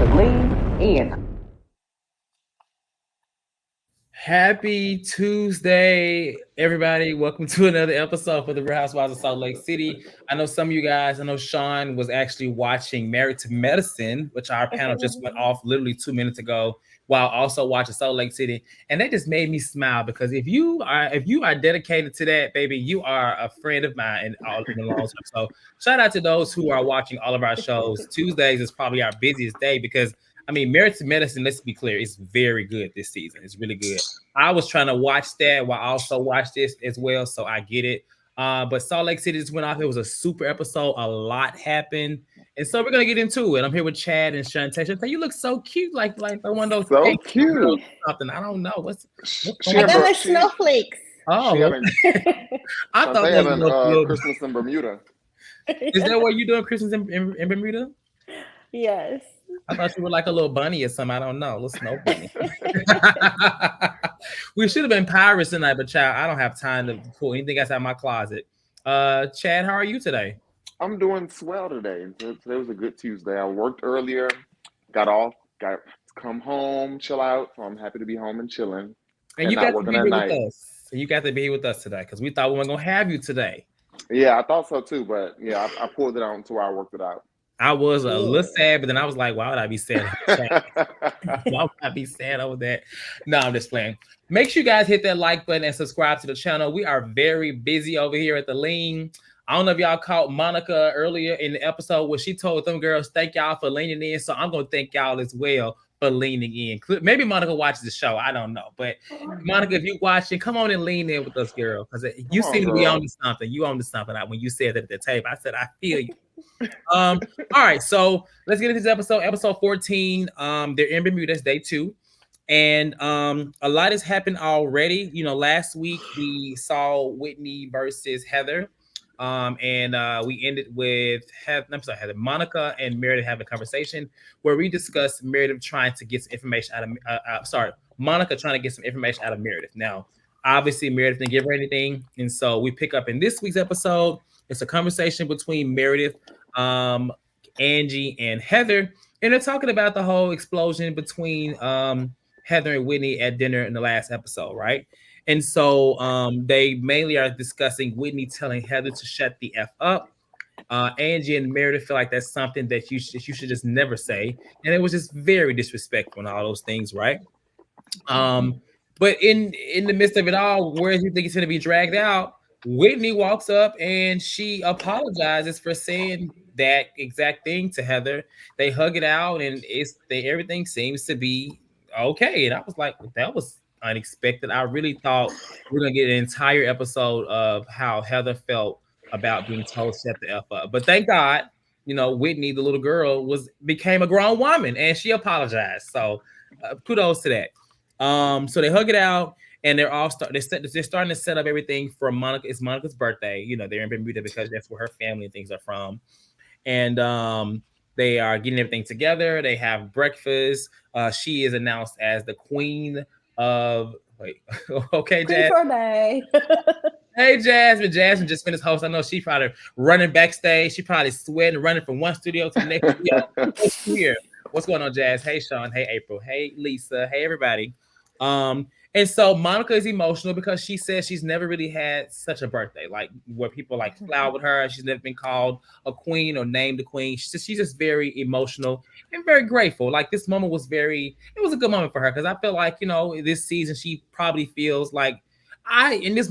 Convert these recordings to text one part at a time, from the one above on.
to lean in. Happy Tuesday, everybody. Welcome to another episode for the Real Housewives of Salt Lake City. I know some of you guys, I know Sean was actually watching Married to Medicine, which our panel just went off literally 2 minutes ago, while also watching Salt Lake City. And that just made me smile because if you are dedicated to that, baby, you are a friend of mine in the long term. So shout out to those who are watching all of our shows. Tuesdays is probably our busiest day because Married to Medicine, let's be clear, it's very good this season. It's really good. I was trying to watch that while I also watch this as well, so I get it. But Salt Lake City just went off. It was a super episode. A lot happened, and so we're gonna get into it. I'm here with Chad and Shantae. Shantae, you look so cute, like one of those so cute. girls or something. I don't know what's I got my snowflakes. Oh, I thought they that had was Christmas in Bermuda. Is that where you doing Christmas in Bermuda? Yes. I thought you were like a little bunny or something. I don't know. A little snow bunny. We should have been pirates tonight, but child, I don't have time to pull anything else out of my closet. Chad, how are you today? I'm doing swell today. Today was a good Tuesday. I worked earlier, got off, got to come home, chill out. So I'm happy to be home and chilling. And you got to be here with us. You got to be here with us today because we thought we weren't going to have you today. Yeah, I thought so too. But yeah, I pulled it out to where I worked it out. I was a little sad, but then I was like, why would I be sad? Why would I be sad over that? No, I'm just playing. Make sure you guys hit that like button and subscribe to the channel. We are very busy over here at the Lean. I don't know if y'all caught Monica earlier in the episode where she told them girls, thank y'all for leaning in. So I'm going to thank y'all as well for leaning in. Maybe Monica watches the show. I don't know. But Monica, if you're watching, come on and lean in with us, girl. Because you seem to be on to something. You on to something. When you said that at the tape, I said, I feel you. All right, so let's get into this episode 14. They're in Bermuda, day 2, and a lot has happened already. Last week we saw Whitney versus Heather, and we ended with Monica and Meredith having a conversation where we discussed Meredith trying to get some information out of Monica trying to get some information out of Meredith. Now, obviously Meredith didn't give her anything, and so we pick up in this week's episode. It's a conversation between Meredith, Angie, and Heather, and they're talking about the whole explosion between Heather and Whitney at dinner in the last episode, right? And so they mainly are discussing Whitney telling Heather to shut the F up. Angie and Meredith feel like that's something that you should just never say, and it was just very disrespectful and all those things, right? But in the midst of it all, where you think it's going to be dragged out, Whitney walks up and she apologizes for saying that exact thing to Heather. They hug it out, and everything seems to be okay. And I was like, that was unexpected. I really thought we were gonna get an entire episode of how Heather felt about being told shut the F up. But thank God, Whitney, the little girl, became a grown woman and she apologized. So kudos to that. So they hug it out. And they're starting to set up everything for Monica. It's Monica's birthday. They're in Bermuda because that's where her family and things are from. And they are getting everything together. They have breakfast. She is announced as the queen of. Wait, okay, Jazz. Hey, Jasmine. Jasmine just finished host. I know she's probably running backstage. She probably sweating, running from one studio to the next studio. Here, what's going on, Jazz? Hey, Sean. Hey, April. Hey, Lisa. Hey, everybody. And so Monica is emotional because she says she's never really had such a birthday, like where people like flower with her. She's never been called a queen or named a queen. She's just very emotional and very grateful. Like this moment was it was a good moment for her because I feel like, this season she probably feels like in this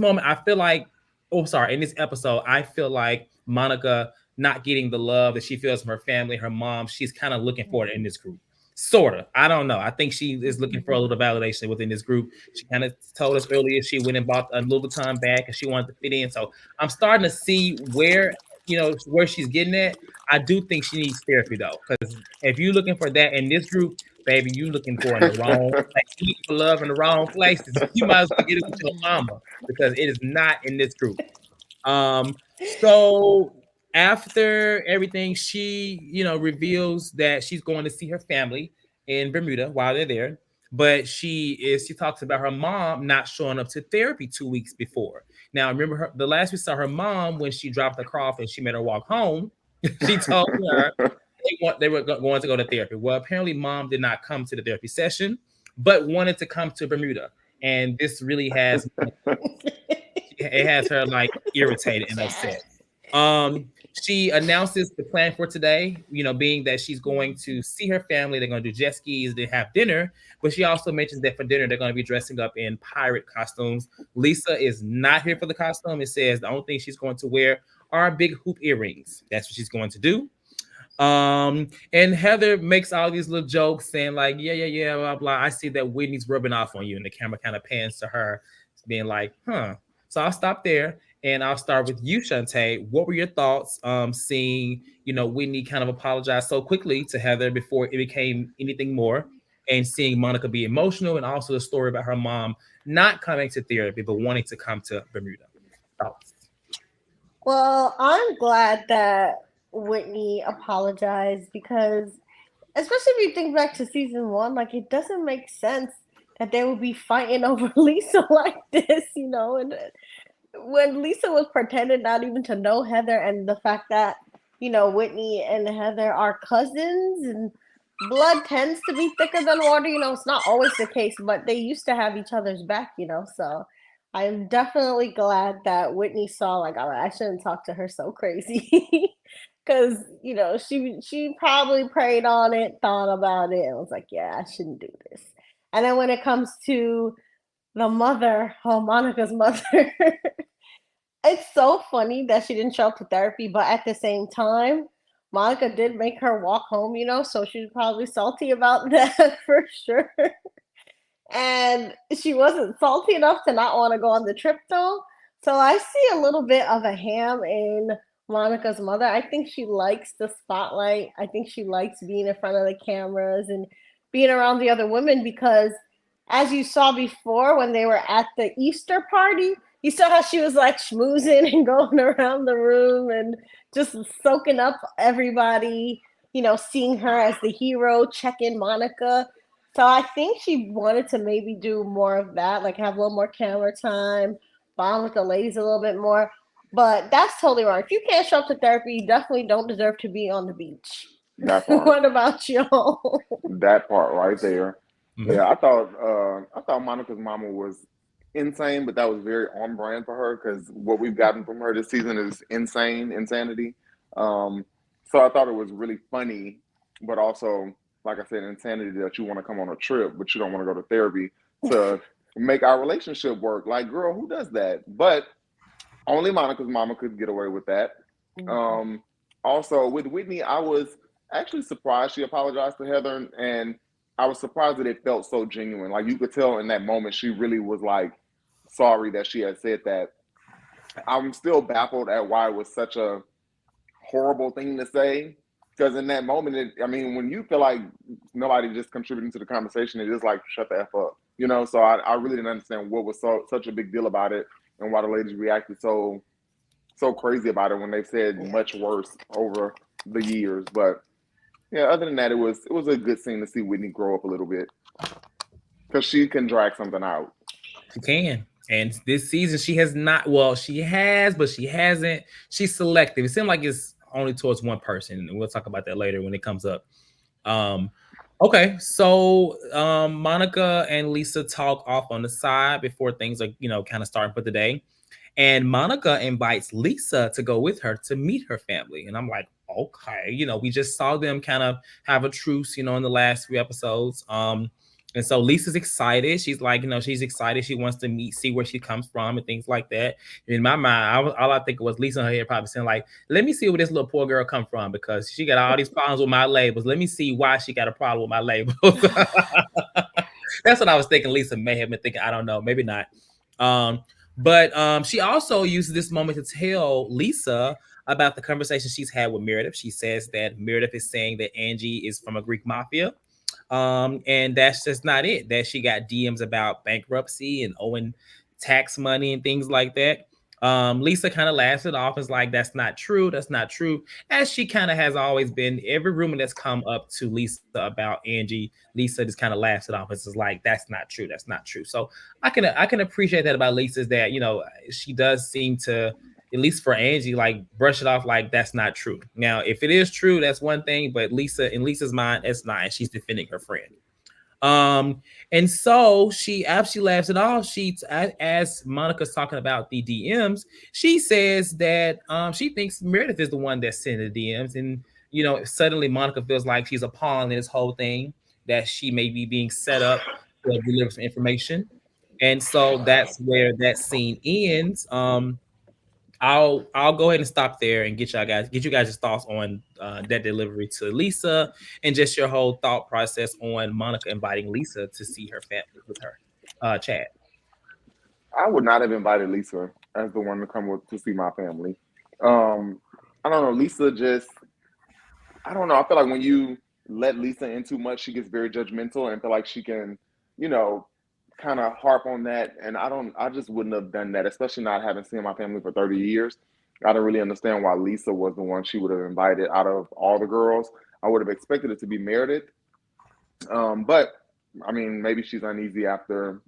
episode, I feel like Monica not getting the love that she feels from her family, her mom, she's kind of looking for it in this group. Sort of. I don't know. I think she is looking for a little validation within this group. She kind of told us earlier she went and bought a Louis Vuitton bag and she wanted to fit in. So I'm starting to see where she's getting at. I do think she needs therapy though, because if you're looking for that in this group, baby, you looking for in the wrong place. You need for love in the wrong places. You might as well get it with your mama because it is not in this group. So after everything, she, reveals that she's going to see her family in Bermuda while they're there. But she talks about her mom not showing up to therapy 2 weeks before. Now, remember the last we saw her mom when she dropped the cough and she made her walk home. She told her they were going to go to therapy. Well, apparently mom did not come to the therapy session, but wanted to come to Bermuda. And this really has it has her like irritated and upset. She announces the plan for today, being that she's going to see her family. They're going to do jet skis, they have dinner, but she also mentions that for dinner they're going to be dressing up in pirate costumes. Lisa is not here for the costume. It says the only thing she's going to wear are big hoop earrings. That's what she's going to do. And Heather makes all these little jokes saying like, yeah, blah, blah. I see that Whitney's rubbing off on you. And the camera kind of pans to her being like, huh. So I'll stop there and I'll start with you, Shantae. What were your thoughts seeing, Whitney kind of apologize so quickly to Heather before it became anything more, and seeing Monica be emotional, and also the story about her mom not coming to therapy but wanting to come to Bermuda? Thoughts? Well, I'm glad that Whitney apologized because, especially if you think back to season 1, like it doesn't make sense that they would be fighting over Lisa like this, and when Lisa was pretending not even to know Heather, and the fact that, Whitney and Heather are cousins and blood tends to be thicker than water, it's not always the case, but they used to have each other's back, so I'm definitely glad that Whitney saw like, all right, I shouldn't talk to her so crazy. Because she probably prayed on it, thought about it, and was like, yeah, I shouldn't do this. And then when it comes to the mother, Monica's mother, it's so funny that she didn't show up to therapy, but at the same time, Monica did make her walk home, so she's probably salty about that for sure. And she wasn't salty enough to not want to go on the trip though. So I see a little bit of a ham in Monica's mother. I think she likes the spotlight. I think she likes being in front of the cameras and being around the other women, because as you saw before when they were at the Easter party, you saw how she was like schmoozing and going around the room and just soaking up everybody, seeing her as the hero, checking Monica. So I think she wanted to maybe do more of that, like have a little more camera time, bond with the ladies a little bit more. But that's totally wrong. If you can't show up to therapy, you definitely don't deserve to be on the beach. That part. What about y'all? That part right there. Mm-hmm. Yeah, I thought Monica's mama was insane, but that was very on brand for her, because what we've gotten from her this season is insanity. So I thought it was really funny, but also, like I said, insanity that you want to come on a trip, but you don't want to go to therapy to make our relationship work. Like, girl, who does that? But only Monica's mama could get away with that. Also, with Whitney, I was actually surprised she apologized to Heather, and I was surprised that it felt so genuine. Like, you could tell in that moment she really was like sorry that she had said that. I'm still baffled at why it was such a horrible thing to say, because in that moment, when you feel like nobody just contributing to the conversation, it is like, shut the F up, So I really didn't understand what was such a big deal about it, and why the ladies reacted so crazy about it when they've said much worse over the years. But yeah, other than that, it was a good scene to see Whitney grow up a little bit, because she can drag something out. She can. And this season, she has not. Well, she has, but she hasn't. She's selective. It seems like it's only towards one person, and we'll talk about that later when it comes up. Okay, so Monica and Lisa talk off on the side before things are, kind of starting for the day. And Monica invites Lisa to go with her to meet her family. And I'm like, okay, we just saw them kind of have a truce, in the last 3 episodes. And so Lisa's excited. She's like, she's excited. She wants to see where she comes from and things like that. In my mind, all I think was Lisa in her head probably saying like, let me see where this little poor girl come from, because she got all these problems with my labels. Let me see why she got a problem with my labels. That's what I was thinking. Lisa may have been thinking. I don't know. Maybe not. But she also uses this moment to tell Lisa about the conversation she's had with Meredith. She says that Meredith is saying that Angie is from a Greek mafia. And that's just not it. That she got DMs about bankruptcy and owing tax money and things like that. Lisa kind of laughs it off. Is like, that's not true. That's not true. As she kind of has always been. Every rumor that's come up to Lisa about Angie, Lisa just kind of laughs it off. It's just like, that's not true. That's not true. So I can appreciate that about Lisa, is that, she does seem to, at least for Angie, like brush it off like that's not true. Now, if it is true, that's one thing, but Lisa, in Lisa's mind, it's not. And she's defending her friend. Um, and so she, after she laughs it off, as Monica's talking about the DMs, she says that she thinks Meredith is the one that sent the DMs, and suddenly Monica feels like she's a pawn in this whole thing, that she may be being set up to deliver some information, and so that's where that scene ends. I'll go ahead and stop there and get you guys' thoughts on that delivery to Lisa, and just your whole thought process on Monica inviting Lisa to see her family with her. Chad. I would not have invited Lisa as the one to come to see my family. Um, I don't know. Lisa just, I don't know. I feel like when you let Lisa in too much, she gets very judgmental and feel like she can, you know, kind of harp on that. And I just wouldn't have done that, especially not having seen my family for 30 years. I don't really understand why Lisa was the one she would have invited out of all the girls. I would have expected it to be Meredith. But I mean, maybe she's uneasy after,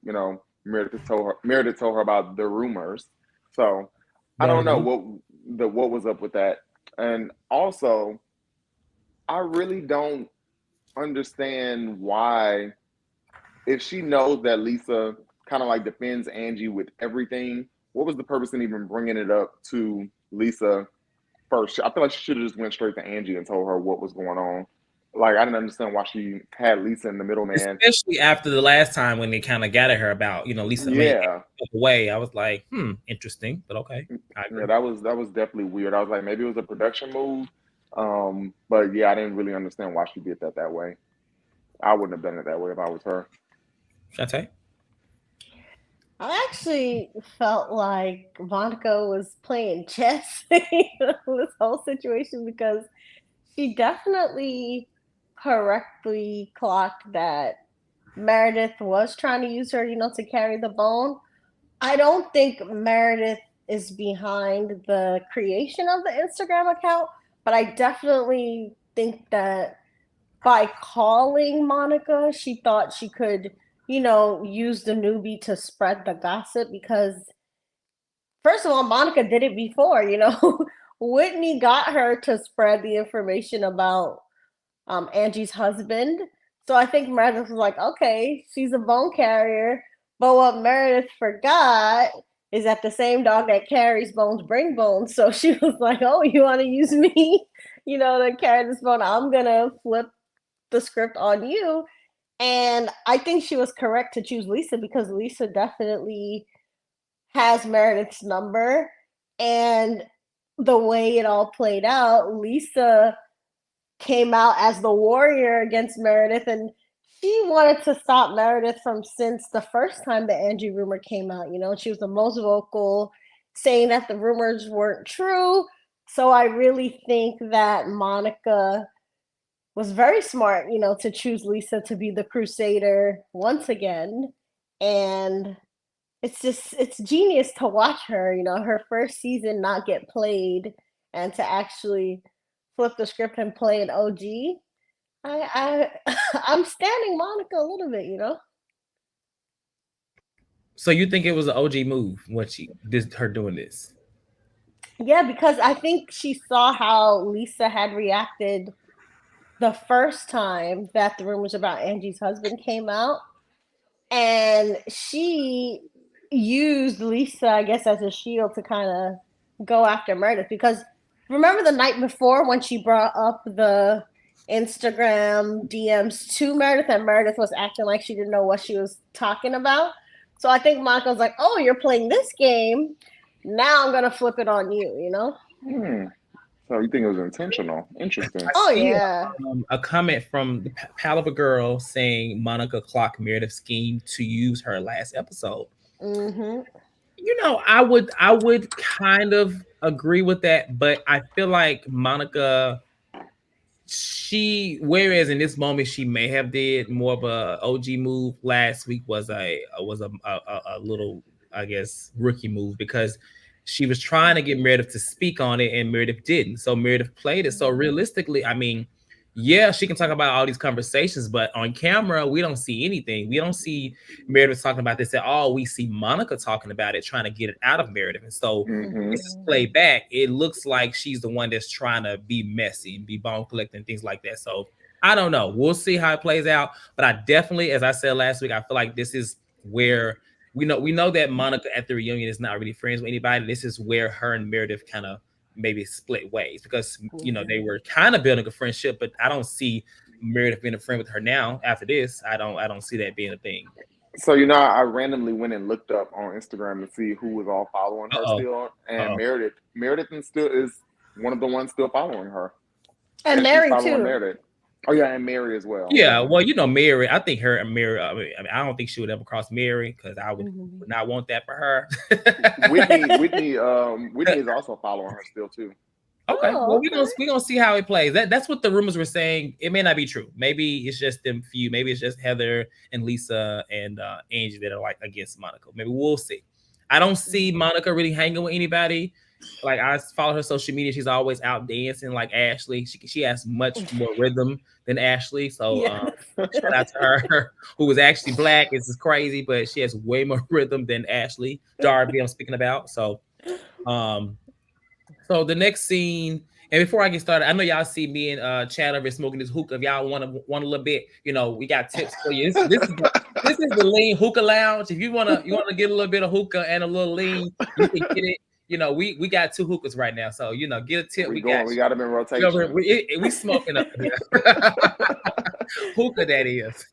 Meredith told her about the rumors. So I don't know Maybe. what was up with that. And also, I really don't understand why, if she knows that Lisa kind of like defends Angie with everything, what was the purpose in even bringing it up to Lisa first? I feel like she should have just went straight to Angie and told her what was going on. Like, I didn't understand why she had Lisa in the middleman. Especially after the last time when they kind of got at her about, Lisa made Yeah, away. I was like, interesting, but okay. I yeah, agree. that was definitely weird. I was like, maybe it was a production move. But yeah, I didn't really understand why she did that way. I wouldn't have done it that way if I was her. Shantae? I actually felt like Monica was playing chess this whole situation because she definitely correctly clocked that Meredith was trying to use her, to carry the bone. I don't think Meredith is behind the creation of the Instagram account, but I definitely think that by calling Monica, she thought she could, use the newbie to spread the gossip because, first of all, Monica did it before. Whitney got her to spread the information about Angie's husband. So I think Meredith was like, okay, she's a bone carrier. But what Meredith forgot is that the same dog that carries bones bring bones. So she was like, oh, you want to use me, to carry this bone? I'm going to flip the script on you. And I think she was correct to choose Lisa because Lisa definitely has Meredith's number. And the way it all played out, Lisa came out as the warrior against Meredith, and she wanted to stop Meredith from since the first time the Angie rumor came out. She was the most vocal, saying that the rumors weren't true. So I really think that Monica was very smart, to choose Lisa to be the crusader once again. And it's genius to watch her, her first season not get played and to actually flip the script and play an OG. I'm standing Monica a little bit. So you think it was an OG move when her doing this? Yeah, because I think she saw how Lisa had reacted the first time that the rumors about Angie's husband came out, and she used Lisa, I guess, as a shield to kind of go after Meredith. Because remember the night before when she brought up the Instagram DMs to Meredith, and Meredith was acting like she didn't know what she was talking about. So I think Monica was like, "Oh, you're playing this game. Now I'm gonna flip it on you." Hmm. So you think it was intentional? Interesting. I Oh see yeah. a comment from the pal of a girl saying Monica clocked Meredith's scheme to use her last episode. Mm-hmm. I would kind of agree with that, but I feel like Monica, whereas in this moment she may have did more of a OG move. Last week was a little, I guess, rookie move, because she was trying to get Meredith to speak on it and Meredith didn't. So Meredith played it. So realistically, I mean, Yeah, she can talk about all these conversations, but on camera, we don't see anything. We don't see Meredith talking about this at all. We see Monica talking about it, trying to get it out of Meredith. And so Mm-hmm. this is played back. It looks like she's the one that's trying to be messy and be bone collecting things like that. So I don't know. We'll see how it plays out. But I definitely, as I said last week, I feel like this is where we know that Monica at the reunion is not really friends with anybody. This is where her and Meredith kind of maybe split ways because they were kind of building a friendship, but I don't see Meredith being a friend with her now after this. I don't see that being a thing. So I randomly went and looked up on Instagram to see who was all following her Uh-oh. still, and Uh-oh. Meredith still is one of the ones still following her, And she's Mary following too. Meredith. Oh yeah, and Mary as well. Yeah, well, Mary. I think her and Mary. I mean, I don't think she would ever cross Mary because I would not want that for her. Whitney is also following her still too. Okay, Oh, well, okay. we gonna see how it plays. That's what the rumors were saying. It may not be true. Maybe it's just them few. Maybe it's just Heather and Lisa and Angie that are like against Monica. Maybe we'll see. I don't see Monica really hanging with anybody. Like I follow her social media. She's always out dancing like Ashley. She has much more rhythm than Ashley. So Yes. shout out to her, who was actually black. This is crazy, but she has way more rhythm than Ashley Darby. I'm speaking about. So so the next scene, and before I get started, I know y'all see me and Chad over smoking this hookah. If y'all want a little bit, we got tips for you. This is the lean hookah lounge. If you wanna get a little bit of hookah and a little lean, you can get it. We got 2 hookahs right now, so get a tip. We got them in rotation. we smoking up here. Hookah that is.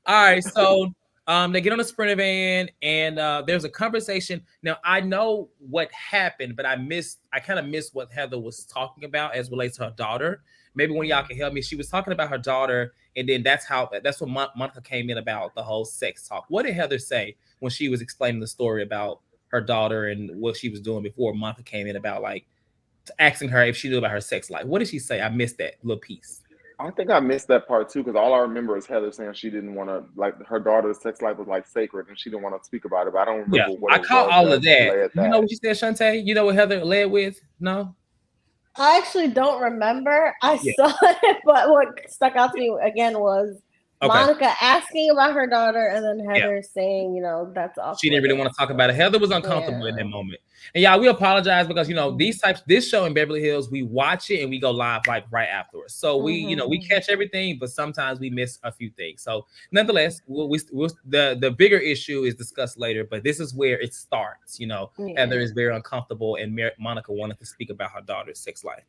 All right, so they get on the Sprinter van, and there's a conversation. Now I know what happened, but I kind of missed what Heather was talking about as relates to her daughter. Maybe one of y'all can help me. She was talking about her daughter, and then that's when Monica came in about the whole sex talk. What did Heather say when she was explaining the story about her daughter and what she was doing before Monica came in about like asking her if she knew about her sex life? What did she say? I missed that little piece. I think I missed that part too because all I remember is Heather saying she didn't want to, like, her daughter's sex life was like sacred and she didn't want to speak about it. But I don't remember what I caught all of that. You know what you said, Shantae? You know what Heather led with? No? I actually don't remember. I saw it, but what stuck out to me again was Monica asking about her daughter and then Heather saying, that's awful. She didn't really want to talk about it. Heather was uncomfortable in that moment. And y'all, we apologize because, this show in Beverly Hills, we watch it and we go live like right afterwards. So we catch everything, but sometimes we miss a few things. So nonetheless, the bigger issue is discussed later, but this is where it starts. Heather is very uncomfortable and Monica wanted to speak about her daughter's sex life.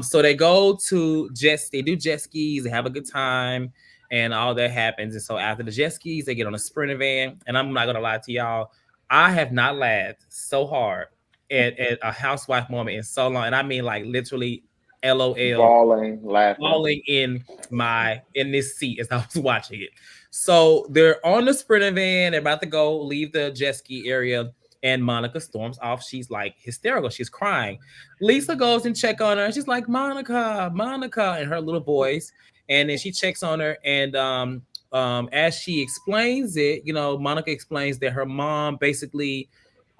So they go to they do jet skis, they have a good time. And all that happens. And so after the jet skis, they get on a Sprinter van. And I'm not going to lie to y'all. I have not laughed so hard at a housewife moment in so long. And I mean, like, literally, LOL. Bawling, laughing. Bawling in this seat as I was watching it. So they're on the Sprinter van. They're about to leave the jet ski area. And Monica storms off. She's like hysterical. She's crying. Lisa goes and check on her. And she's like, Monica, in her little voice. And then she checks on her, and as she explains it, Monica explains that her mom basically,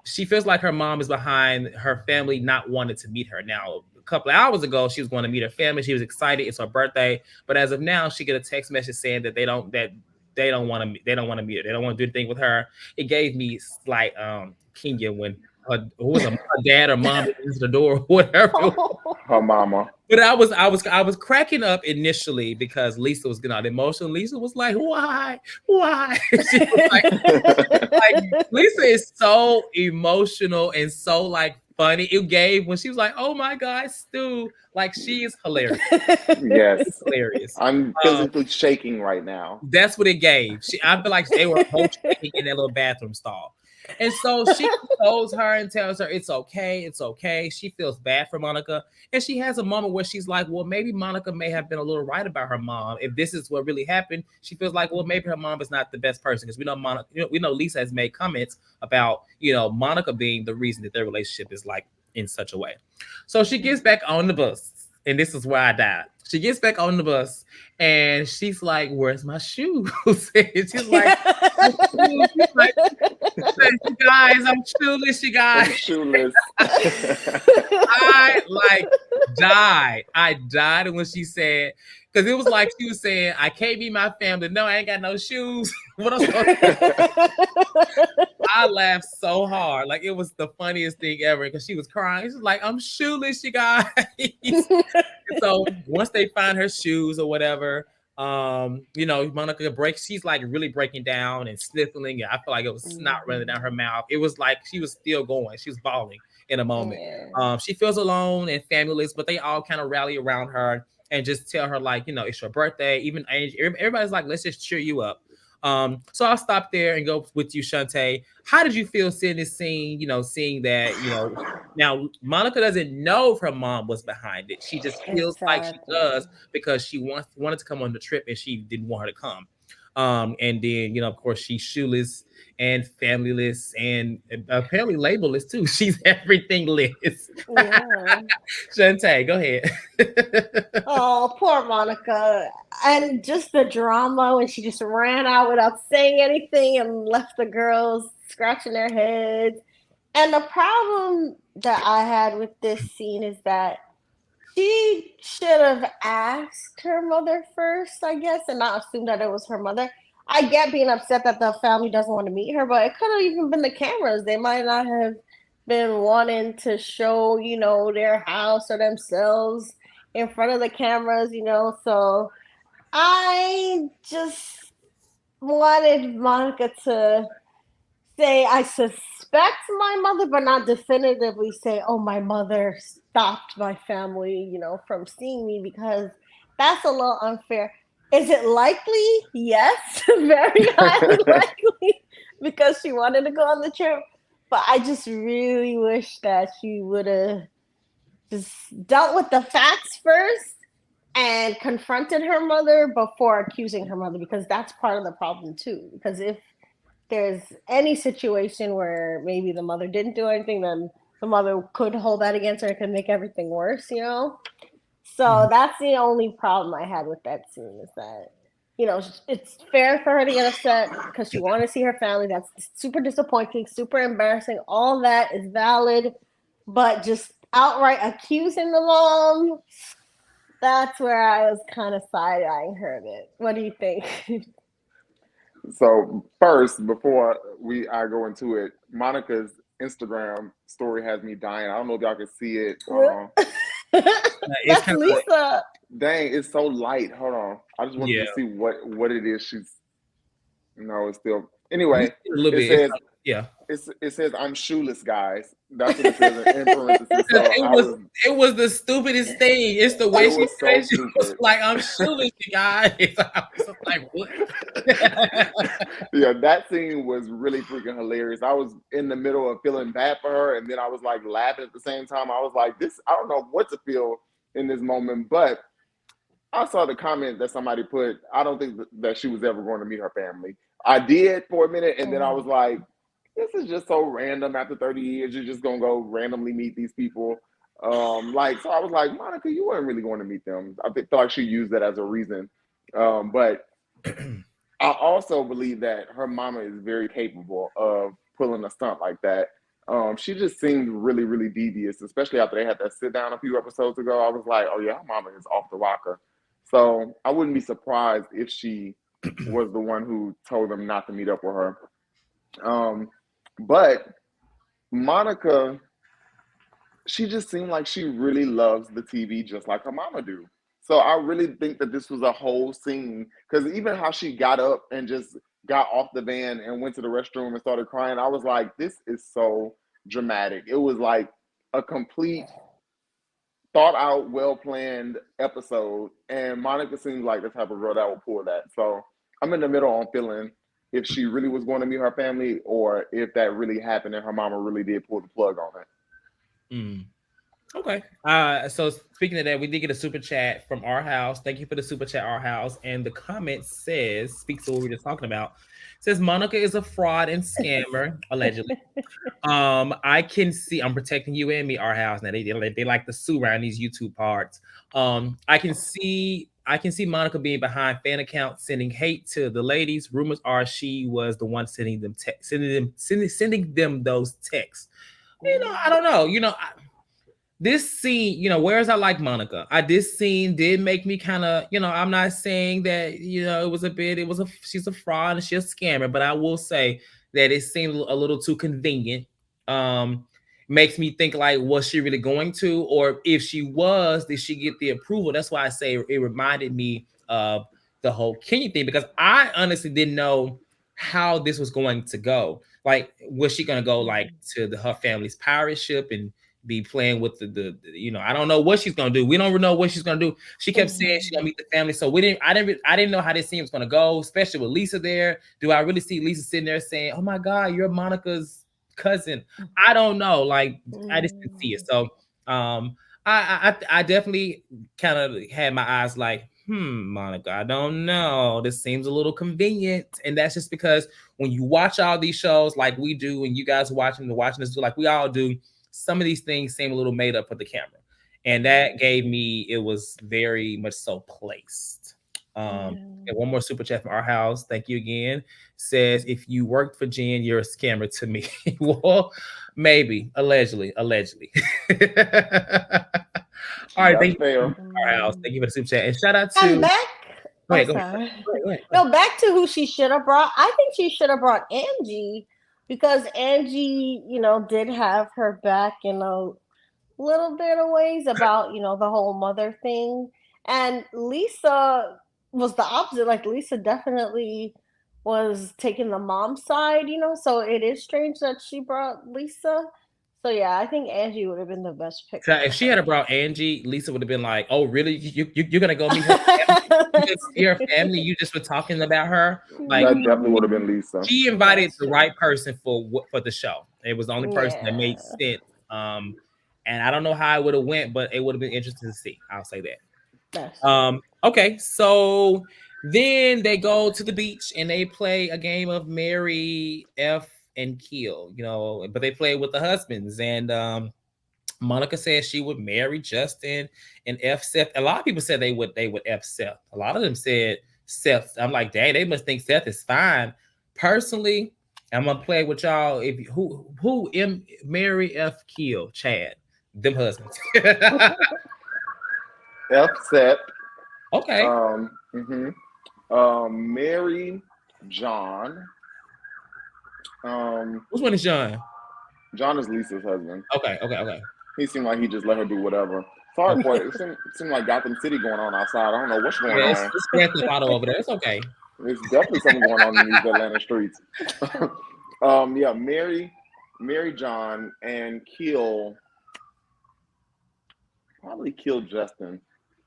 she feels like her mom is behind her family not wanting to meet her. Now, a couple of hours ago, she was going to meet her family. She was excited. It's her birthday, but as of now, she get a text message saying that they don't want to meet her. They don't want to do anything with her. It gave me like Kenya when who was her dad or mom into the door or whatever. Her mama. But I was cracking up initially because Lisa was getting out emotional. Lisa was like, "Why?" She was like, Lisa is so emotional and so like funny. It gave when she was like, "Oh my God, Stu!" Like she is hilarious. Yes, it's hilarious. I'm physically shaking right now. That's what it gave. I feel like they were both shaking in that little bathroom stall. And so she consoles her and tells her it's okay. She feels bad for Monica. And she has a moment where she's like, well, maybe Monica may have been a little right about her mom. If this is what really happened, she feels like, well, maybe her mom is not the best person. Because we know Lisa has made comments about, Monica being the reason that their relationship is like in such a way. So she gets back on the bus and this is where I died. She gets back on the bus and she's like, "Where's my shoes?" And she's like, "My shoes." She's like, "You guys, I'm shoeless, you I'm guys." shoeless. I like died. I died when she said, because it was like she was saying, "I can't be my family. No, I ain't got no shoes." What I'm supposed to I laughed so hard. Like it was the funniest thing ever because she was crying. She's like, "I'm shoeless, you guys." So once they find her shoes or whatever, Monica breaks. She's like really breaking down and sniffling. I feel like it was snot running down her mouth. It was like she was still going. She was bawling in a moment. Yeah. She feels alone and familyless, but they all kind of rally around her and just tell her like, it's your birthday. Even everybody's like, let's just cheer you up. So I'll stop there and go with you, Shantae. How did you feel seeing this scene? Seeing that, now Monica doesn't know if her mom was behind it. She just feels like she Exactly. does because she wanted to come on the trip and she didn't want her to come. And then, of course, she's shoeless and familyless and apparently labelless too. She's everything less. Yeah. Shantae, go ahead. Oh, poor Monica. And just the drama when she just ran out without saying anything and left the girls scratching their heads. And the problem that I had with this scene is that she should have asked her mother first, I guess, and not assumed that it was her mother. I get being upset that the family doesn't want to meet her, but it could have even been the cameras. They might not have been wanting to show, their house or themselves in front of the cameras. So I just wanted Monica to say, I suspect my mother, but not definitively say, oh, my mother stopped my family, from seeing me, because that's a little unfair. Is it likely? Yes, very highly likely, because she wanted to go on the trip. But I just really wish that she would have just dealt with the facts first and confronted her mother before accusing her mother, because that's part of the problem too. Because if there's any situation where maybe the mother didn't do anything, then the mother could hold that against her and could make everything worse. So that's the only problem I had with that scene, is that, it's fair for her to get upset because she wanted to see her family. That's super disappointing, super embarrassing. All that is valid, but just outright accusing the mom, that's where I was kind of side-eyeing her a bit. What do you think? So first, before I go into it, Monica's Instagram story has me dying. I don't know if y'all can see it. It's That's kind of like, Lisa. Dang, it's so light. Hold on. I just wanted yeah, to see what it is. No, it's still. you Anyway, see a little it bit. It's says like, yeah. it says I'm shoeless, guys. That's what it says in parentheses. So It was it was the stupidest thing. It's the way it she was so said she was stupid. like, "I'm shoeless, you guys." I was just like, "What?" Yeah, that scene was really freaking hilarious. I was in the middle of feeling bad for her, and then I was like laughing at the same time. I was like, "This, I don't know what to feel in this moment." But I saw the comment that somebody put. I don't think that she was ever going to meet her family. I did for a minute, and then I was like, "This is just so random. After 30 years, you're just gonna go randomly meet these people." So I was like, Monica, you weren't really going to meet them. Feel like she used that as a reason. But I also believe that her mama is very capable of pulling a stunt like that. She just seemed really, really devious, especially after they had that sit down a few episodes ago. I was like, oh yeah, her mama is off the rocker. So I wouldn't be surprised if she was the one who told them not to meet up with her. But Monica, she just seemed like she really loves the TV just like her mama do. So I really think that this was a whole scene, because even how she got up and just got off the van and went to the restroom and started crying, I was like, this is so dramatic. It was like a complete thought out, well planned episode. And Monica seems like the type of girl that would pull that. So I'm in the middle on feeling if she really was going to meet her family or if that really happened and her mama really did pull the plug on it. Mm. Okay. So speaking of that, we did get a super chat from our house. Thank you for the super chat, our house. And the comment says, speaks to what we were just talking about. Says Monica is a fraud and scammer, allegedly. I can see. I'm protecting you and me, our house. Now they like to sue around these YouTube parts. I can see Monica being behind fan accounts, sending hate to the ladies. Rumors are she was the one sending them sending them those texts. I don't know. This scene, whereas I like Monica, this scene did make me kind of, I'm not saying that, she's a fraud and she's a scammer, but I will say that it seemed a little too convenient. Um, Makes me think like, was she really going to, or if she was, did she get the approval? That's why I say it reminded me of the whole Kenya thing, because I honestly didn't know how this was going to go. Like, was she going to go like to her family's pirate ship and be playing with I don't know what she's gonna do. We don't know what she's gonna do. She kept saying she's gonna meet the family, so I didn't know how this scene was gonna go, especially with Lisa there. Do I really see Lisa sitting there saying, "Oh my God, you're Monica's cousin"? I don't know. Like, I just didn't see it. So I definitely kind of had my eyes like, Monica, I don't know. This seems a little convenient, and that's just because when you watch all these shows like we do, and you guys are watching this like we all do, some of these things seem a little made up for the camera, and that gave me, it was very much so placed. And one more super chat from our house. Thank you again. Says, if you worked for Jen, you're a scammer to me. Well, maybe, allegedly. All right, thank you for our house. Thank you for the super chat, and shout out to. I'm back. Go ahead. No, back to who she should have brought. I think she should have brought Angie, because Angie, did have her back in a little bit of ways about, the whole mother thing. And Lisa was the opposite. Like, Lisa definitely was taking the mom side, so it is strange that she brought Lisa. So yeah, I think Angie would have been the best pick. So if she had brought Angie, Lisa would have been like, "Oh, really? You're gonna go meet her family? Your family? You just were talking about her." Like, that definitely would have been Lisa. She invited the right person for the show. It was the only person that made sense. And I don't know how it would have went, but it would have been interesting to see. I'll say that. Okay, so then they go to the beach and they play a game of marry, F, and kill. But they play with the husbands, and Monica said she would marry Justin and F Seth. A lot of people said they would F Seth. A lot of them said Seth. I'm like, dang, they must think Seth is fine. Personally, I'm gonna play with y'all. If who marry, F, kill, Chad, them husbands. F Seth. Okay. Mary John. Which one is John? John is Lisa's husband. Okay. He seemed like he just let her do whatever. Sorry for it. It seemed like Gotham City going on outside. I don't know what's going on. It's Grand Theft Auto over there. It's okay. There's definitely something going on in these Atlanta streets. Yeah, Mary John, and probably kill Justin.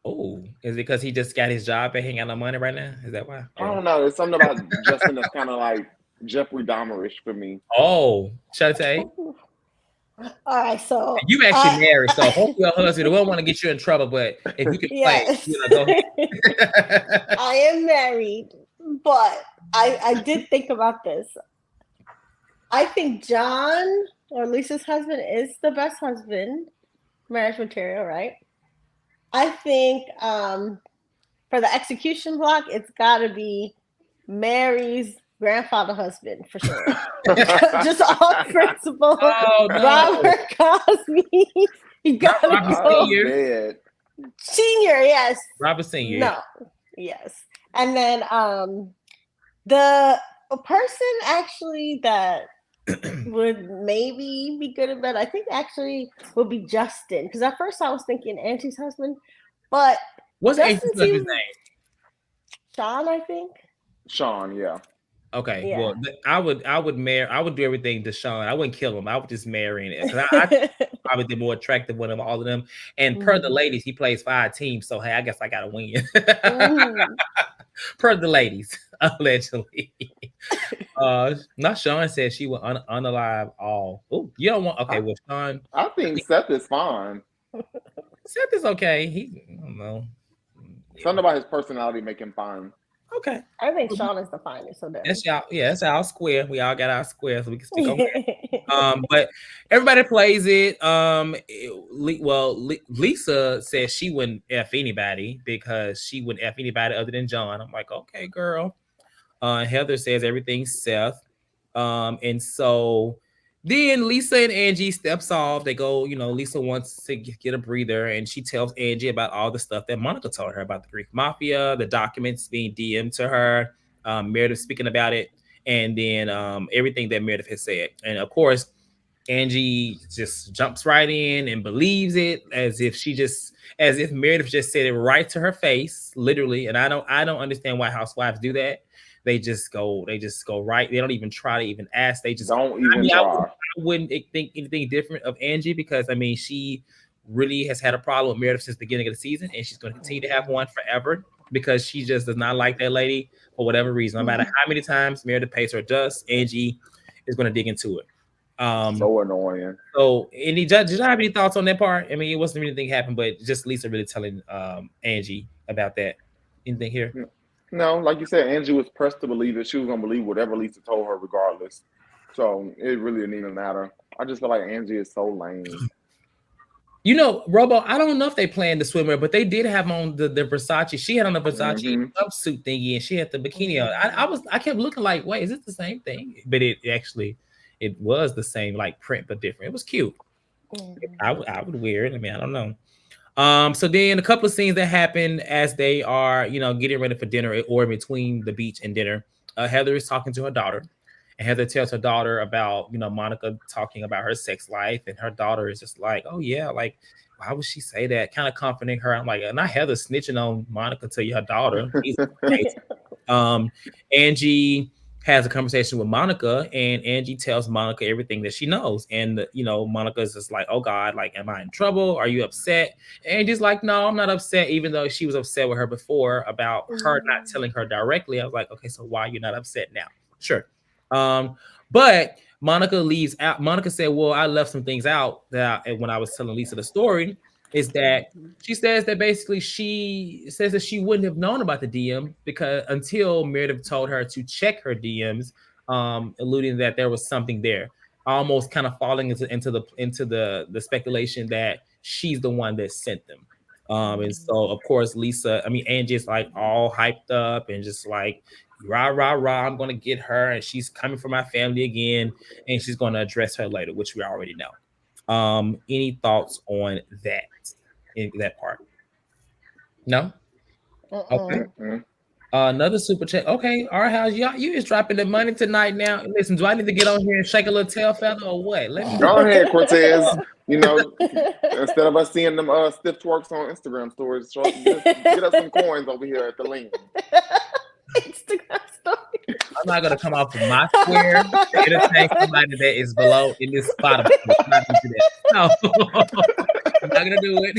Oh, is it because he just got his job and he ain't got no money right now? Is that why? I don't know. There's something about Justin that's kind of like Jeffrey Dahmerish for me. Oh, Shante? All right, so you actually married, so hopefully your husband, we don't want to get you in trouble, but if you can play, go ahead. I am married, but I did think about this. I think John, or Lisa's husband, is the best husband, marriage material, right? I think for the execution block, it's got to be Mary's grandfather husband for sure. Just off principle. Oh, no. Robert Cosby. You got Robert Senior, yes. Robert Senior. No, yes. And then the person actually that would maybe be good at bed, I think actually would be Justin. Because at first I was thinking Angie's husband, but what's Angie's husband's name? Sean, I think. Sean, yeah. Okay, yeah. Well, I would do everything to Sean. I wouldn't kill him. I would just marry him. I probably the more attractive one of all of them. And per the ladies, he plays 5 teams. So hey, I guess I gotta win. Per the ladies, allegedly. Not Sean said she would unalive all. Oh, you don't want. Okay, well, Sean. I think Seth is fine. Seth is okay. I don't know. Something about his personality make him fine. Okay. I think Sean is the finest, so That's then. y'all. Yeah, that's our square. We all got our square, so we can stick on that. But everybody plays it. Lisa says she wouldn't F anybody because she wouldn't F anybody other than John. I'm like, okay, girl. Heather says everything's Seth. And so then Lisa and Angie steps off. They go, Lisa wants to get a breather, and she tells Angie about all the stuff that Monica told her about the Greek mafia, the documents being DM'd to her, Meredith speaking about it, and then everything that Meredith has said. And of course, Angie just jumps right in and believes it as if Meredith just said it right to her face, literally. And I don't understand why housewives do that. They just go right. They don't even try to even ask. They just Don't even try. I wouldn't think anything different of Angie because I mean she really has had a problem with Meredith since the beginning of the season, and she's going to continue to have one forever because she just does not like that lady for whatever reason. No matter how many times Meredith pays her dust, Angie is going to dig into it. So annoying. So, did you have any thoughts on that part? I mean, it wasn't anything happened, but just Lisa really telling Angie about that. Anything here? No, like you said, Angie was pressed to believe it. She was gonna believe whatever Lisa told her, regardless. So it really didn't even matter. I just feel like Angie is so lame. Robo, I don't know if they planned the swimwear, but they did have on the Versace. She had on the Versace jumpsuit thingy, and she had the bikini on. I kept looking like, wait, is it the same thing? But it was the same like print, but different. It was cute. I would wear it. I mean, I don't know. So then a couple of scenes that happen as they are, getting ready for dinner or between the beach and dinner. Heather is talking to her daughter, and Heather tells her daughter about, Monica talking about her sex life, and her daughter is just like, oh yeah, like why would she say that? Kind of comforting her. I'm like, not Heather snitching on Monica to your daughter. Angie has a conversation with Monica, and Angie tells Monica everything that she knows. And Monica's just like, oh God, like, am I in trouble? Are you upset? And Angie's like, no, I'm not upset, even though she was upset with her before about her not telling her directly. I was like, okay, so why are you not upset now? Sure. But Monica leaves out. Monica said, well, I left some things out that when I was telling Lisa the story, is that she says that basically she says that she wouldn't have known about the DM because until Meredith told her to check her DMs, alluding that there was something there, almost kind of falling into the speculation that she's the one that sent them. And so of course Angie is like all hyped up and just like rah rah rah, I'm gonna get her, and she's coming for my family again, and she's gonna address her later, which we already know. Any thoughts on that in that part? No? Okay. Another super chat. Okay, our house, y'all, you is dropping the money tonight now. Listen, do I need to get on here and shake a little tail feather or what? Let me go ahead, Cortez. Instead of us seeing them stiff twerks on Instagram stories, get us some coins over here at the link. Instagram story. I'm not gonna come off of my square to entertain somebody that is below in this bottom. I'm not gonna do that. No, I'm not gonna do it.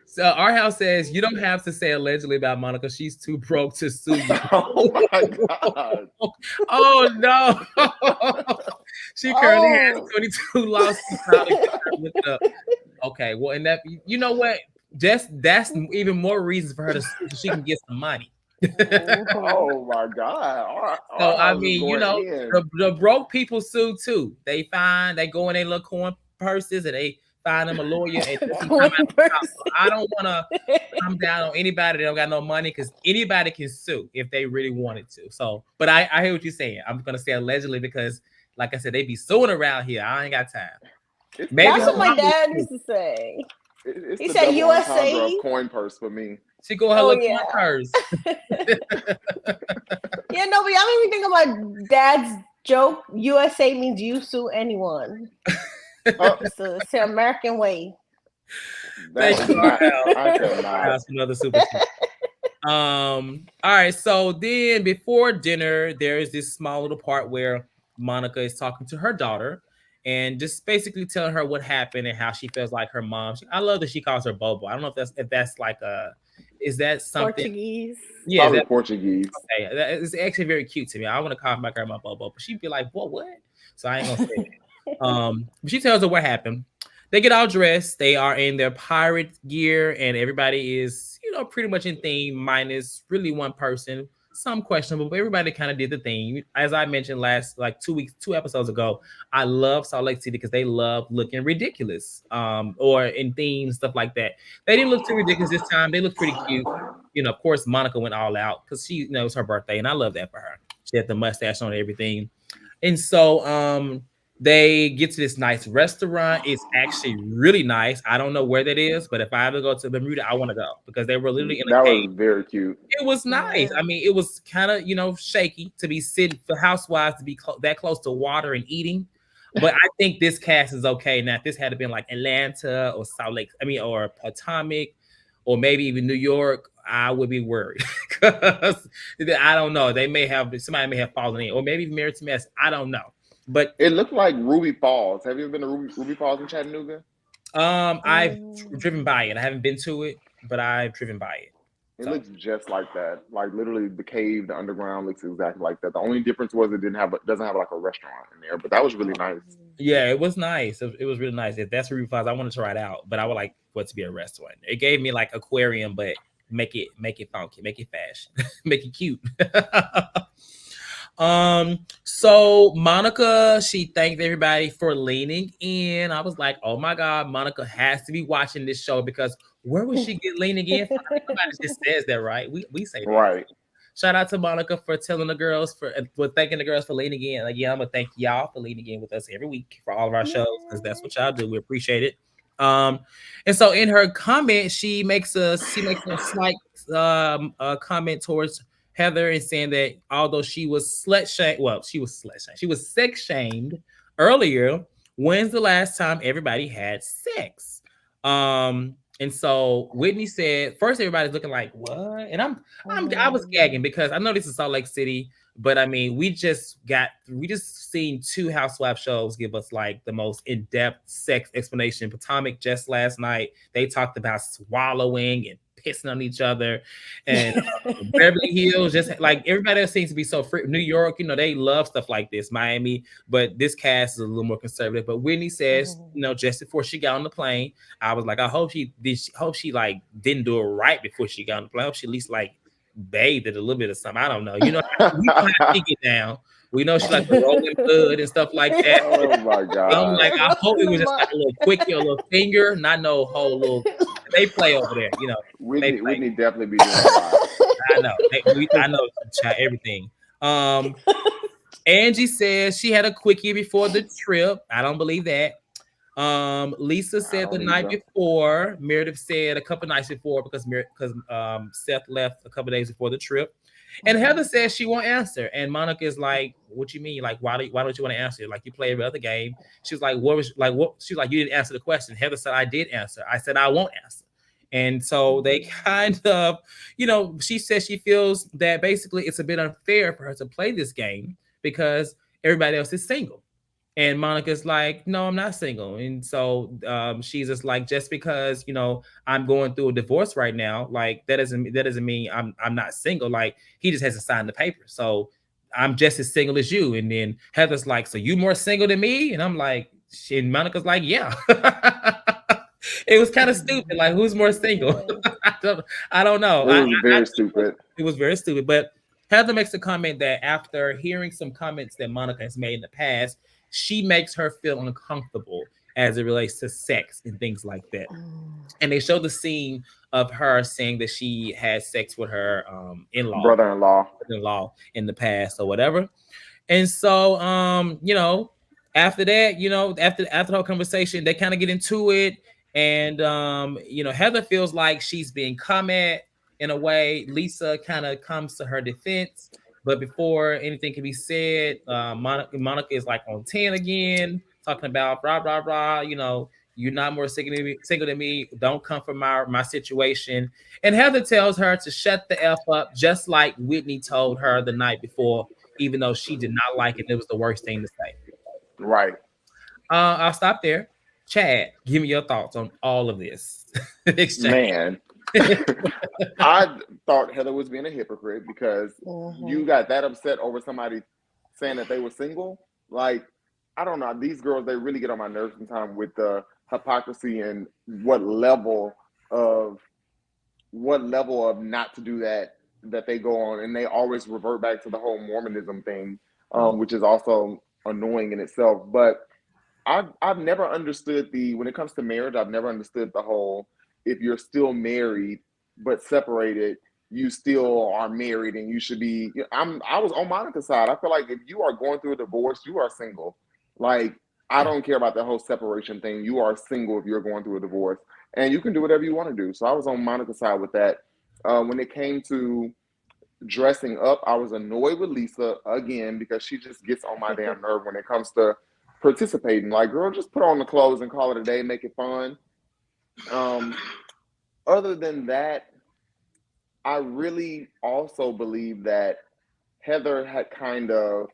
So our house says you don't have to say allegedly about Monica. She's too broke to sue you. Oh my God. Oh no. She currently has 22 lawsuits. Okay, well, and that you know what? That's even more reasons for her to sue so she can get some money. Oh my God. So I mean, the broke people sue too. They go in their little coin purses and they find them a lawyer. And I don't want to come down on anybody that don't got no money because anybody can sue if they really wanted to. So, but I hear what you're saying. I'm gonna say allegedly because, like I said, they be suing around here. I ain't got time. Maybe that's what my dad used to say. He said USA coin purse for me. She go her little coin purse. Yeah, no, but y'all made me think of my dad's joke. USA means you sue anyone. It's the American way. That's another super. All right. So then before dinner, there is this small little part where Monica is talking to her daughter and just basically telling her what happened and how she feels like her mom. I love that she calls her Bobo. I don't know if that's like is that something Portuguese? Yeah, probably Portuguese. Okay, it's actually very cute to me. I want to call my grandma Bobo, but she'd be like, "What?" So I ain't gonna say that. She tells her what happened. They get all dressed. They are in their pirate gear, and everybody is, pretty much in theme, minus really one person, some questionable, but everybody kind of did the thing. As I mentioned last, like 2 weeks, 2 episodes ago, I love Salt Lake City because they love looking ridiculous, or in themes, stuff like that. They didn't look too ridiculous this time. They looked pretty cute. Of course, Monica went all out because she knows her birthday, and I love that for her. She had the mustache on and everything. And so they get to this nice restaurant. It's actually really nice. I don't know where that is, but if I ever go to Bermuda, I want to go because they were literally in That a was cave. very cute. It was nice. I mean, it was kind of, shaky to be sitting for Housewives to be that close to water and eating. But I think this cast is okay. Now, if this had been like Atlanta or Salt Lake, or Potomac, or maybe even New York, I would be worried because I don't know. Somebody may have fallen in, or maybe Married to Mess. I don't know. But It looked like Ruby Falls. Have you ever been to Ruby Falls in Chattanooga? I've driven by it. I haven't been to it, but I've driven by it. It So looks just like that. Like literally, the cave, the underground looks exactly like that. The only difference was doesn't have like a restaurant in there, but that was really nice. yeah, it was nice. It was really nice. If that's Ruby Falls, I want to try it out, but I would like for it to be a restaurant. It gave me like aquarium, but make it funky, make it fashion, make it cute. So Monica, she thanked everybody for leaning in. I was like, oh my God, Monica has to be watching this show because where would she get leaning in from? Nobody just says that, right? We say that. Right. Shout out to Monica for telling the girls for thanking the girls for leaning in. Like, yeah, I'm gonna thank y'all for leaning in with us every week for all of our shows because that's what y'all do. We appreciate it. And so in her comment, she makes a slight comment towards Heather and saying that although she was slut shamed, well, she was slut shamed, she was sex shamed earlier. When's the last time everybody had sex? And so Whitney said, first everybody's looking like, what? And I was gagging because I know this is Salt Lake City, but I mean, we just seen 2 housewife shows give us like the most in-depth sex explanation. Potomac just last night, they talked about swallowing and pissing on each other, and Beverly Hills, just like everybody else seems to be so free. New York, they love stuff like this. Miami, but this cast is a little more conservative. But Whitney says, just before she got on the plane, I was like, I hope she did. Hope she like didn't do it right before she got on the plane. I hope she at least like bathed it a little bit or something. I don't know. We know how she get down. We know she like the rolling blood and stuff like that. Oh my God. I'm like, I hope it was just like a little quickie, a little finger, not no whole little. They play over there, Whitney definitely be doing a lot. I know. I know everything. Angie says she had a quickie before the trip. I don't believe that. Lisa said the night before. Meredith said a couple nights before because Seth left a couple days before the trip. And Heather says she won't answer. And Monica is like, "What you mean? Like, why don't you want to answer? Like, you play every other game." She was like, "What?" She's like, "You didn't answer the question." Heather said, "I did answer. I said I won't answer." And so they kind of, she says she feels that basically it's a bit unfair for her to play this game because everybody else is single. And Monica's like, no, I'm not single. And so she's just like, just because, I'm going through a divorce right now, like that doesn't mean I'm not single. Like he just hasn't signed the paper. So I'm just as single as you. And then Heather's like, so you more single than me? And I'm like, and Monica's like, yeah. It was kind of stupid. Like, who's more single? I don't know. It was very stupid. It was very stupid. But Heather makes a comment that after hearing some comments that Monica has made in the past, she makes her feel uncomfortable as it relates to sex and things like that. And they show the scene of her saying that she had sex with her brother-in-law in the past or whatever. And so, after that, after the whole conversation, they kind of get into it. And, Heather feels like she's being come at in a way. Lisa kind of comes to her defense. But before anything can be said, Monica is like on 10 again, talking about blah, blah, blah. You're not more single than me. Don't come from my situation. And Heather tells her to shut the F up, just like Whitney told her the night before, even though she did not like it. It was the worst thing to say. Right. I'll stop there. Chad, give me your thoughts on all of this. Man. I thought Heather was being a hypocrite because you got that upset over somebody saying that they were single. Like, I don't know. These girls, they really get on my nerves sometimes with the hypocrisy and of what level of not to do that they go on, and they always revert back to the whole Mormonism thing, which is also annoying in itself. But I've never understood when it comes to marriage, I've never understood the whole, if you're still married but separated, you still are married and you should be. I was on Monica's side. I feel like if you are going through a divorce, you are single. Like, I don't care about the whole separation thing. You are single if you're going through a divorce, and you can do whatever you want to do. So I was on Monica's side with that. When it came to dressing up, I was annoyed with Lisa again because she just gets on my damn nerve when it comes to participating. Like, girl, just put on the clothes and call it a day, make it fun. Um, Other than that, I really also believe that Heather had kind of,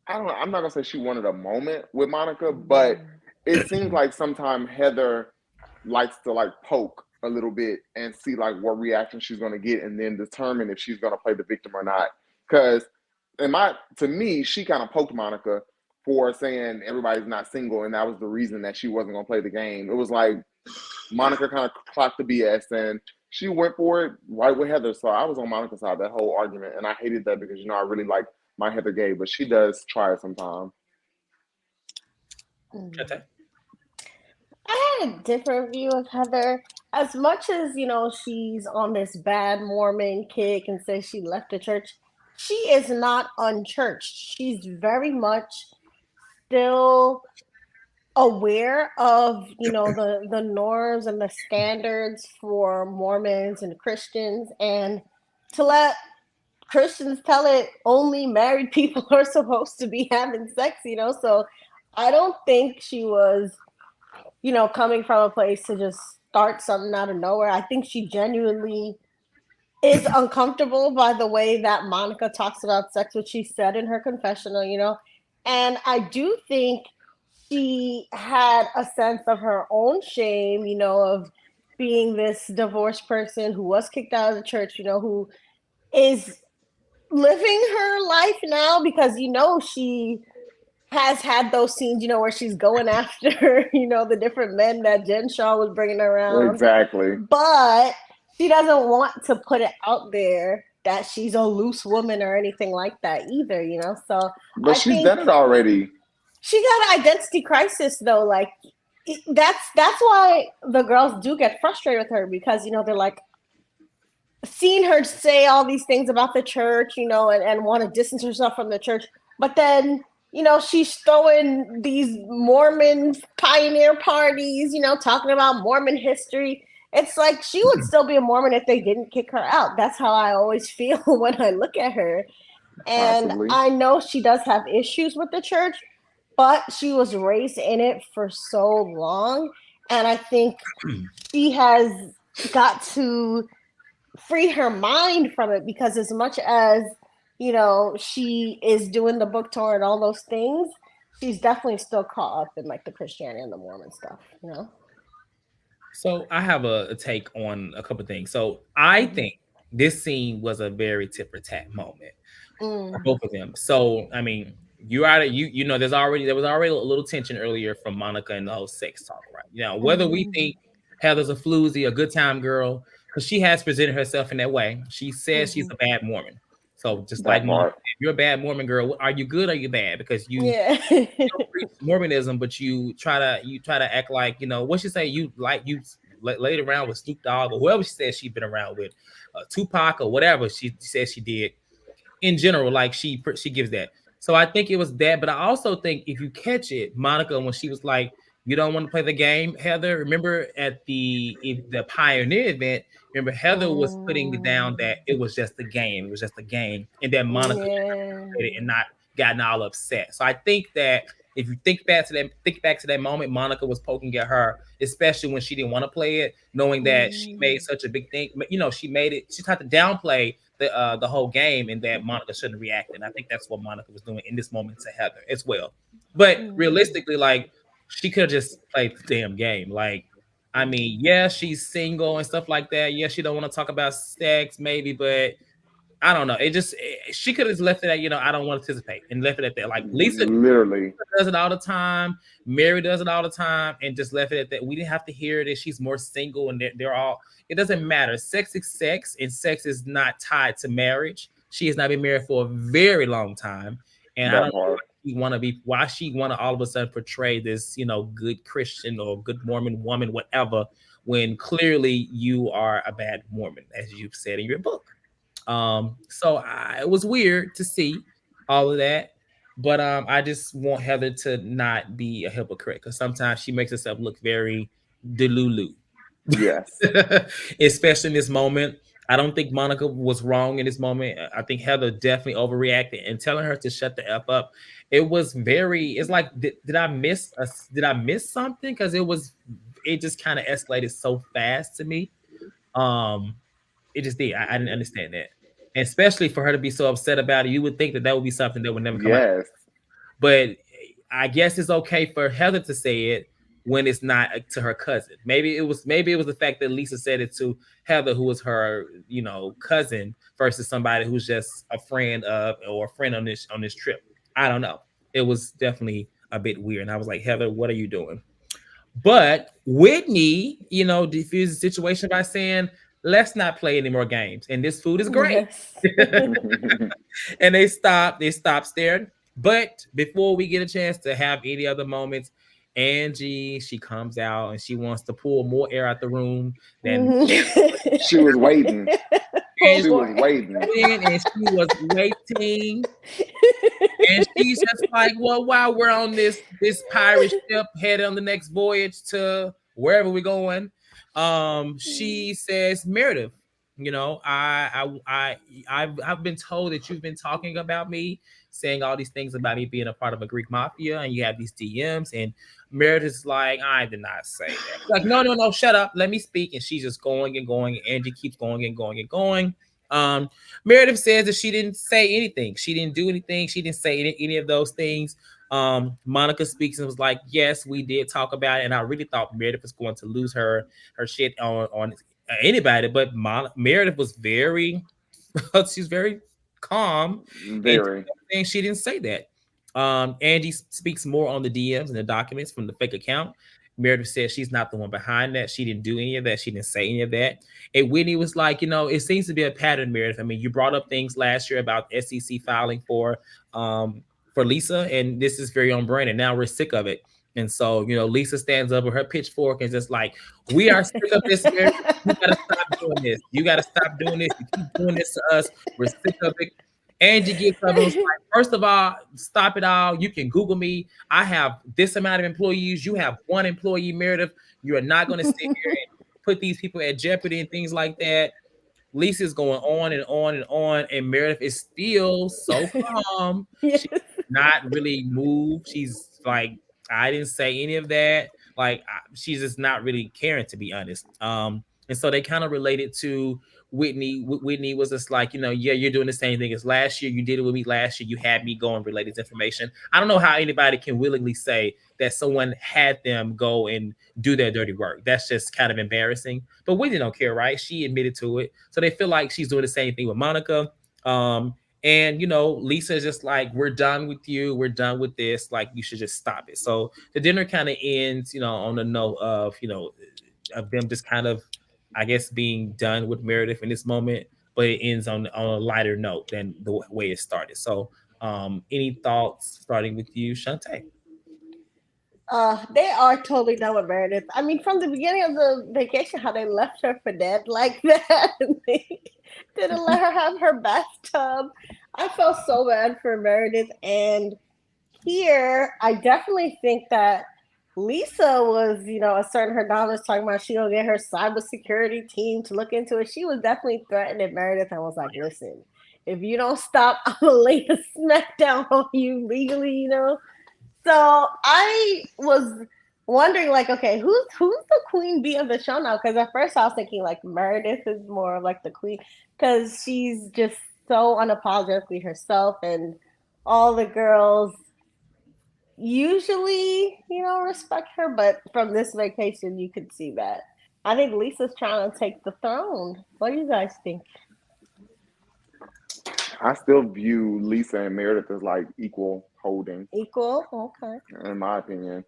I don't know, I'm not gonna say she wanted a moment with Monica, but it seems like sometimes Heather likes to like poke a little bit and see like what reaction she's gonna get and then determine if she's gonna play the victim or not. Because to me, she kind of poked Monica for saying everybody's not single, and that was the reason that she wasn't gonna play the game. It was like Monica kind of clocked the BS and she went for it right with Heather. So I was on Monica's side that whole argument, and I hated that because I really like my Heather Gay, but she does try it sometimes. Okay. I had a different view of Heather. As much as, she's on this bad Mormon kick and says she left the church, she is not unchurched. She's very much still aware of, the norms and the standards for Mormons and Christians, and to let Christians tell it only married people are supposed to be having sex, so I don't think she was coming from a place to just start something out of nowhere. I think she genuinely is uncomfortable by the way that Monica talks about sex, which she said in her confessional. And I do think she had a sense of her own shame, of being this divorced person who was kicked out of the church, who is living her life now because, she has had those scenes, where she's going after, the different men that Jen Shaw was bringing around. Exactly. But she doesn't want to put it out there that she's a loose woman or anything like that either, So But she's done it already. She got an identity crisis though. Like, that's why the girls do get frustrated with her because, they're like, seeing her say all these things about the church, and want to distance herself from the church. But then, she's throwing these Mormon pioneer parties, talking about Mormon history. It's like she would still be a Mormon if they didn't kick her out. That's how I always feel when I look at her. And Possibly. I know she does have issues with the church, but she was raised in it for so long. And I think she has got to free her mind from it because as much as she is doing the book tour and all those things, she's definitely still caught up in like the Christianity and the Mormon stuff. So I have a take on a couple of things. So I think this scene was a very tit for tat moment for both of them. So I mean, there was already a little tension earlier from Monica and the whole sex talk, right? Whether we think Heather's a floozy, a good time girl, because she has presented herself in that way. She says she's a bad Mormon. So just That like part. if you're a bad Mormon girl, are you good or are you bad? Because you don't preach Mormonism, but you try to act like what she say you laid around with Snoop Dogg or whoever she says she's been around with, Tupac or whatever she says she did. In general, like she gives that. So I think it was that, but I also think if you catch it, Monica, when she was like, "You don't want to play the game," Heather. Remember at the Pioneer event, remember Heather was putting down that it was just a game. It was just a game, and that Monica and not gotten all upset. So I think that if you think back to that moment, Monica was poking at her, especially when she didn't want to play it, knowing that she made such a big thing. She made it. She tried to downplay the whole game, and that Monica shouldn't react. And I think that's what Monica was doing in this moment to Heather as well. But realistically, like she could have just played the damn game. Like, I mean, yeah, she's single and stuff like that. Yeah, she don't want to talk about sex, maybe, but I don't know. She could have left it at, I don't want to participate and left it at that. Like Lisa Literally. does it all the time. Mary does it all the time, and just left it at that. We didn't have to hear that she's more single, and they're all. It doesn't matter. Sex is sex, and sex is not tied to marriage. She has not been married for a very long time, and I That don't know part. why she want to all of a sudden portray this, good Christian or good Mormon woman, whatever, when clearly you are a bad Mormon, as you've said in your book. It was weird to see all of that, but I just want Heather to not be a hypocrite because sometimes she makes herself look very delulu, Yes. especially in this moment. I don't think Monica was wrong in this moment. I think Heather definitely overreacted and telling her to shut the f up. It was very. It's like did I miss did I miss something? Because it just kind of escalated so fast to me. Um, it just did. I didn't understand that. And especially for her to be so upset about it, you would think that that would be something that would never come out. Yes. But I guess it's okay for Heather to say it when it's not to her cousin. Maybe it was the fact that Lisa said it to Heather, who was her, cousin, versus somebody who's just a friend of or a friend on this trip. I don't know. It was definitely a bit weird. And I was like, Heather, what are you doing? But Whitney, diffused the situation by saying, let's not play any more games. And this food is great. Yes. And they stopped staring. But before we get a chance to have any other moments, Angie, she comes out and she wants to pull more air out the room than She was waiting. and She was waiting. and she was waiting. And she's just like, well, while we're on this pirate ship headed on the next voyage to wherever we're going, she says, Meredith, I've been told that you've been talking about me, saying all these things about me being a part of a Greek mafia, and you have these DMs, and Meredith's like, I did not say that. Like, no, no, no, shut up, let me speak. And she's just going and going, and Angie keeps going and going and going. Um, Meredith says that she didn't say anything. She didn't do anything. She didn't say any of those things. Monica speaks and was like, "Yes, we did talk about it." And I really thought Meredith was going to lose her shit on anybody, but Meredith was very, she's very calm, and Very. she didn't say that. Angie speaks more on the DMs and the documents from the fake account. Meredith says she's not the one behind that. She didn't do any of that. She didn't say any of that. And Whitney was like, it seems to be a pattern, Meredith. I mean, you brought up things last year about SEC filing for Lisa, and this is very on brand, and now we're sick of it. And so, Lisa stands up with her pitchfork and just like, we are sick of this, Meredith. You gotta stop doing this. You gotta stop doing this. You keep doing this to us. We're sick of it. Angie gets up and was like, first of all, stop it all. You can Google me. I have this amount of employees. You have one employee, Meredith. You are not going to sit here and put these people at jeopardy and things like that. Lisa's going on and on and on, and Meredith is still so calm. Yes. She's not really moved. She's like, I didn't say any of that. Like, she's just not really caring, to be honest. And so they kind of related to Whitney. Whitney was just like, yeah, you're doing the same thing as last year. You did it with me last year. You had me go and relay this information. I don't know how anybody can willingly say that someone had them go and do their dirty work. That's just kind of embarrassing. But Whitney don't care, right? She admitted to it. So they feel like she's doing the same thing with Monica. And Lisa's just like, we're done with you. We're done with this. Like, you should just stop it. So the dinner kind of ends, on the note of them just kind of, I guess, being done with Meredith in this moment, but it ends on a lighter note than the way it started. So, any thoughts starting with you, Shantae? They are totally done with Meredith. I mean, from the beginning of the vacation, how they left her for dead like that. They didn't let her have her bathtub. I felt so bad for Meredith. And here, I definitely think that Lisa was, asserting her dominance, talking about she gonna get her cybersecurity team to look into it. She was definitely threatening Meredith and was like, listen, if you don't stop, I'm gonna lay a smackdown on you legally. So I was wondering, like, okay, who's the queen bee of the show now? Because at first I was thinking like Meredith is more of like the queen because she's just so unapologetically herself, and all the girls usually, respect her. But from this vacation, you could see that. I think Lisa's trying to take the throne. What do you guys think? I still view Lisa and Meredith as like equal holding, Equal? Okay. in my opinion.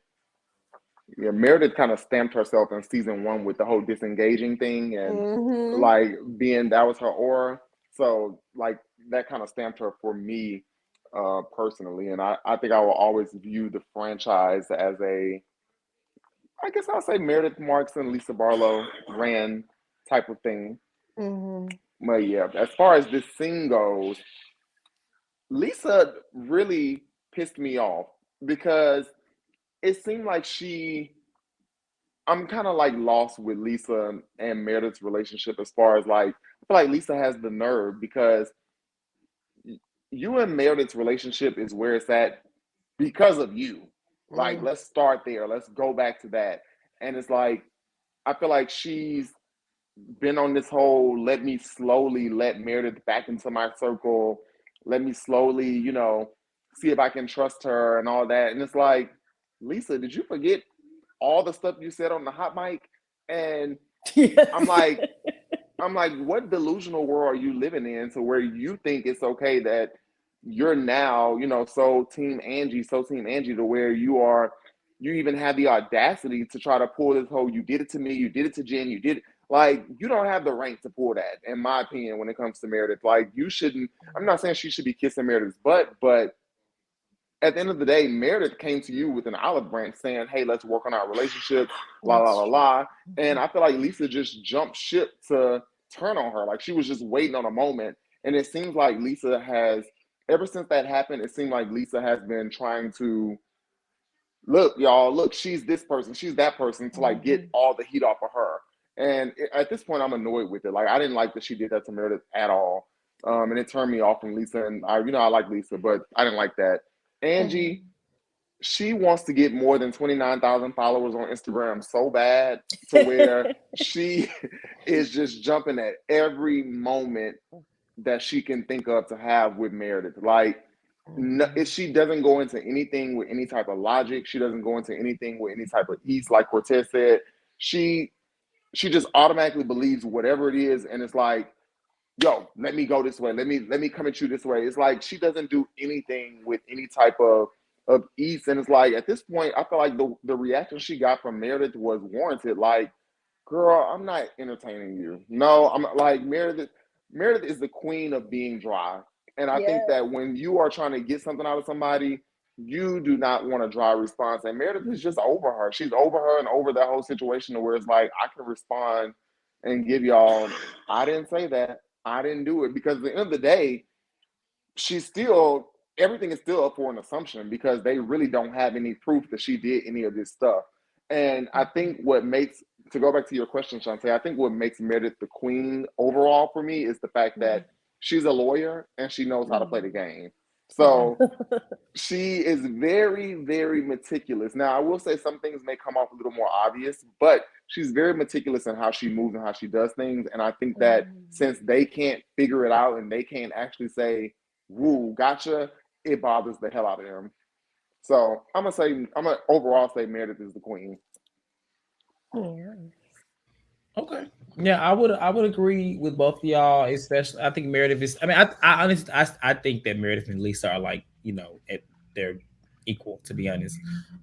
Yeah, Meredith kind of stamped herself in season one with the whole disengaging thing and Mm-hmm. like being that was her aura. So like that kind of stamped her for me personally. And I think I will always view the franchise as a I guess I'll say Meredith Marks and Lisa Barlow ran type of thing. Mm-hmm. But yeah, as far as this scene goes, Lisa really pissed me off because it seemed like I'm kind of like lost with Lisa and Meredith's relationship as far as like I feel like Lisa has the nerve because you and Meredith's relationship is where it's at because of you. Like let's start there. Let's go back to that. And it's like I feel like she's been on this whole let me slowly let Meredith back into my circle. Let me slowly, see if I can trust her and all that. And it's like, Lisa, did you forget all the stuff you said on the hot mic? And I'm Yes. like, I'm like, what delusional world are you living in to where you think it's okay that you're now, so team Angie to where you even have the audacity to try to pull this whole, you did it to me, you did it to Jen, you did it. Like, you don't have the rank to pull that, in my opinion, when it comes to Meredith. Like, you shouldn't, I'm not saying she should be kissing Meredith's butt, but at the end of the day, Meredith came to you with an olive branch saying, hey, let's work on our relationship, la, la, That's la, true. la. And I feel like Lisa just jumped ship to turn on her. Like she was just waiting on a moment. And it seems like Lisa has, ever since that happened, it seemed like Lisa has been trying to look, y'all, look, she's this person, she's that person to like get Mm-hmm. all the heat off of her. And at this point, I'm annoyed with it. Like I didn't like that she did that to Meredith at all. And it turned me off from Lisa. And I like Lisa, but I didn't like that. Angie, Mm-hmm. she wants to get more than 29,000 followers on Instagram so bad to where she is just jumping at every moment that she can think of to have with Meredith. Like, no, Mm-hmm. she doesn't go into anything with any type of logic. She doesn't go into anything with any type of ease, like Cortez said. She she just automatically believes whatever it is, and it's like, yo, let me go this way. Let me come at you this way. It's like she doesn't do anything with any type of ease. And it's like at this point, I feel like the reaction she got from Meredith was warranted. Like, girl, I'm not entertaining you. No, I'm like Meredith. Meredith is the queen of being dry. And I think Yes. that when you are trying to get something out of somebody, you do not want a dry response. And Meredith is just over her. She's over her and over that whole situation to where it's like, I can respond and give y'all, I didn't say that. I didn't do it because at the end of the day, she's still everything is still up for an assumption because they really don't have any proof that she did any of this stuff. And I think what makes to go back to your question, Shantae, I think what makes Meredith the queen overall for me is the fact that she's a lawyer and she knows how to play the Mm-hmm. game. Yeah. So she is very, very meticulous. Now, I will say some things may come off a little more obvious, but she's very meticulous in how she moves and how she does things. And I think that Mm-hmm. since they can't figure it out and they can't actually say, woo, gotcha, it bothers the hell out of them. So I'm gonna overall say Meredith is the queen. Yeah. Okay. Yeah, I would agree with both of y'all. Especially, I think Meredith is. I mean, I honestly, I think that Meredith and Lisa are like they're equal. To be honest,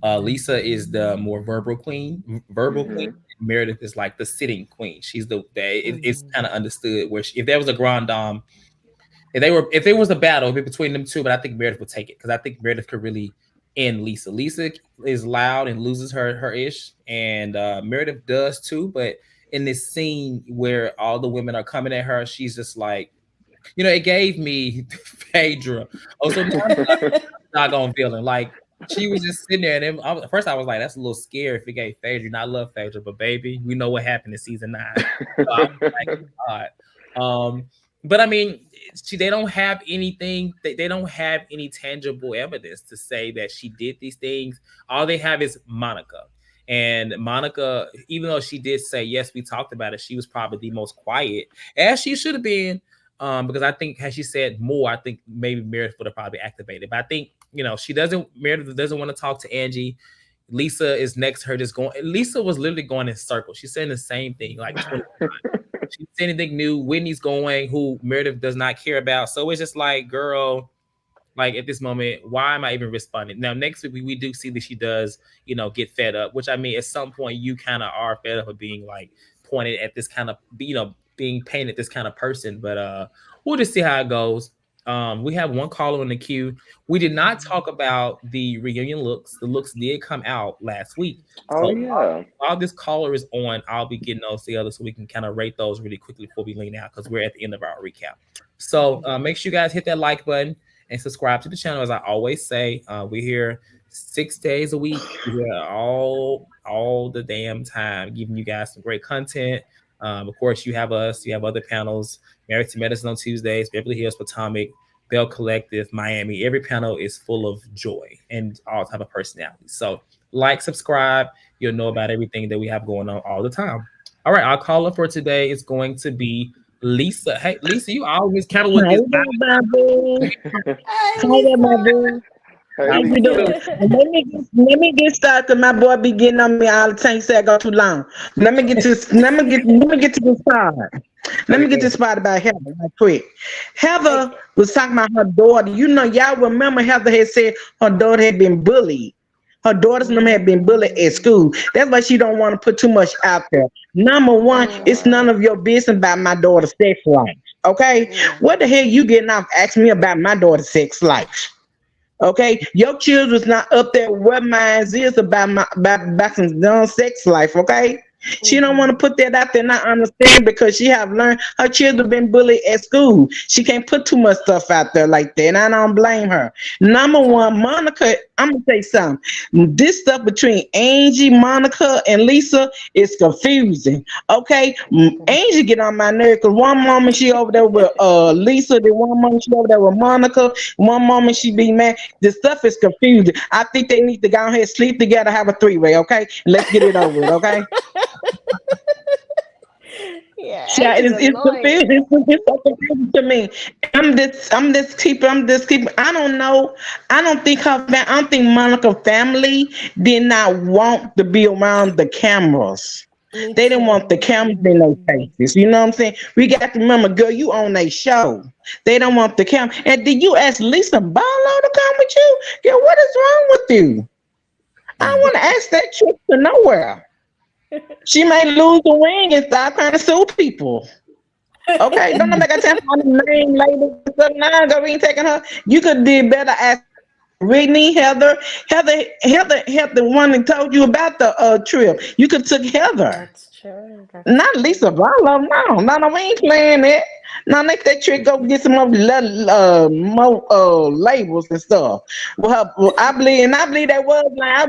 Lisa is the more verbal queen. Verbal queen. Mm-hmm. Meredith is like the sitting queen. She's it's Mm-hmm. kind of understood where if there was a grand dame, if there was a battle between them two, but I think Meredith would take it because I think Meredith could really end Lisa. Lisa is loud and loses her ish, and Meredith does too. But in this scene where all the women are coming at her, she's just like, it gave me Phaedra. Oh, so now I'm not gonna villain. Like she was just sitting there, and then at first I was like, "That's a little scary if it gave Phaedra." And I love Phaedra, but baby, we know what happened in season 9. So I was like, God. But I mean, they don't have anything. They don't have any tangible evidence to say that she did these things. All they have is Monica. And Monica, even though she did say yes, we talked about it, she was probably the most quiet, as she should have been. Because I think had she said more, I think maybe Meredith would have probably activated. But I think Meredith doesn't want to talk to Angie. Lisa is next to her, just going. Lisa was literally going in circles. She's saying the same thing like 20 times. She's saying anything new. Whitney's going, who Meredith does not care about. So it's just like, girl, like at this moment, why am I even responding? Now, next week we do see that she does, get fed up, which I mean, at some point you kind of are fed up of being like pointed at this kind of, being painted this kind of person. But we'll just see how it goes. We have one caller in the queue. We did not talk about the reunion looks. The looks did come out last week. Oh So yeah. while this caller is on, I'll be getting those together so we can kind of rate those really quickly before we lean out, because we're at the end of our recap. So make sure you guys hit that like button and subscribe to the channel. As I always say, we're here 6 days a week. We're here all the damn time, giving you guys some great content. Of course, you have us. You have other panels. Married to Medicine on Tuesdays, Beverly Hills Potomac, Bell Collective, Miami. Every panel is full of joy and all type of personalities. So like, subscribe. You'll know about everything that we have going on all the time. All right, our caller for today is going to be Lisa. Hey, Lisa, you always kind of with this. Hey, Lisa. Hey, How you Lisa. doing? Let me get started, cause my boy be getting on me all the time. He said I go too long. Let me get to this part. Let me get this part about Heather right quick. Heather was talking about her daughter. Y'all remember Heather had said her daughter had been bullied. Her daughters and them had been bullied at school. That's why she don't want to put too much out there. Number one, it's none of your business about my daughter's sex life. Okay? What the hell you getting off asking me about my daughter's sex life? Okay, your children's not up there. What mine is about some dumb sex life. Okay, she don't want to put that out there. And I understand, because she have learned her children been bullied at school. She can't put too much stuff out there like that, and I don't blame her. Number one, Monica. I'm gonna say something. This stuff between Angie, Monica, and Lisa is confusing. Okay, Angie get on my nerve, because one moment she over there with Lisa, the one moment she over there with Monica, one moment she be mad. The stuff is confusing. I think they need to go ahead, sleep together, have a three-way. Okay, and let's get it over with. Okay. Yeah, it's confusing. It's so confusing to me. I'm just keeping. I don't know. I don't think Monica family did not want to be around the cameras. They didn't want the cameras in their faces. You know what I'm saying? We got to remember, girl, you on a show. They don't want the camera. And did you ask Lisa Barlow to come with you? Girl, what is wrong with you? I want to ask that trick to nowhere. She may lose the ring and start trying to sue people. Okay, don't nobody got time for the name label and stuff. Now, go ain't taking her. You could do better ask Whitney, Heather, the one that told you about the trip. You could took Heather. That's true. Not Lisa Barlow. No, we ain't playing that. Now make that trick go get some more labels and stuff. Well, I believe that was like, I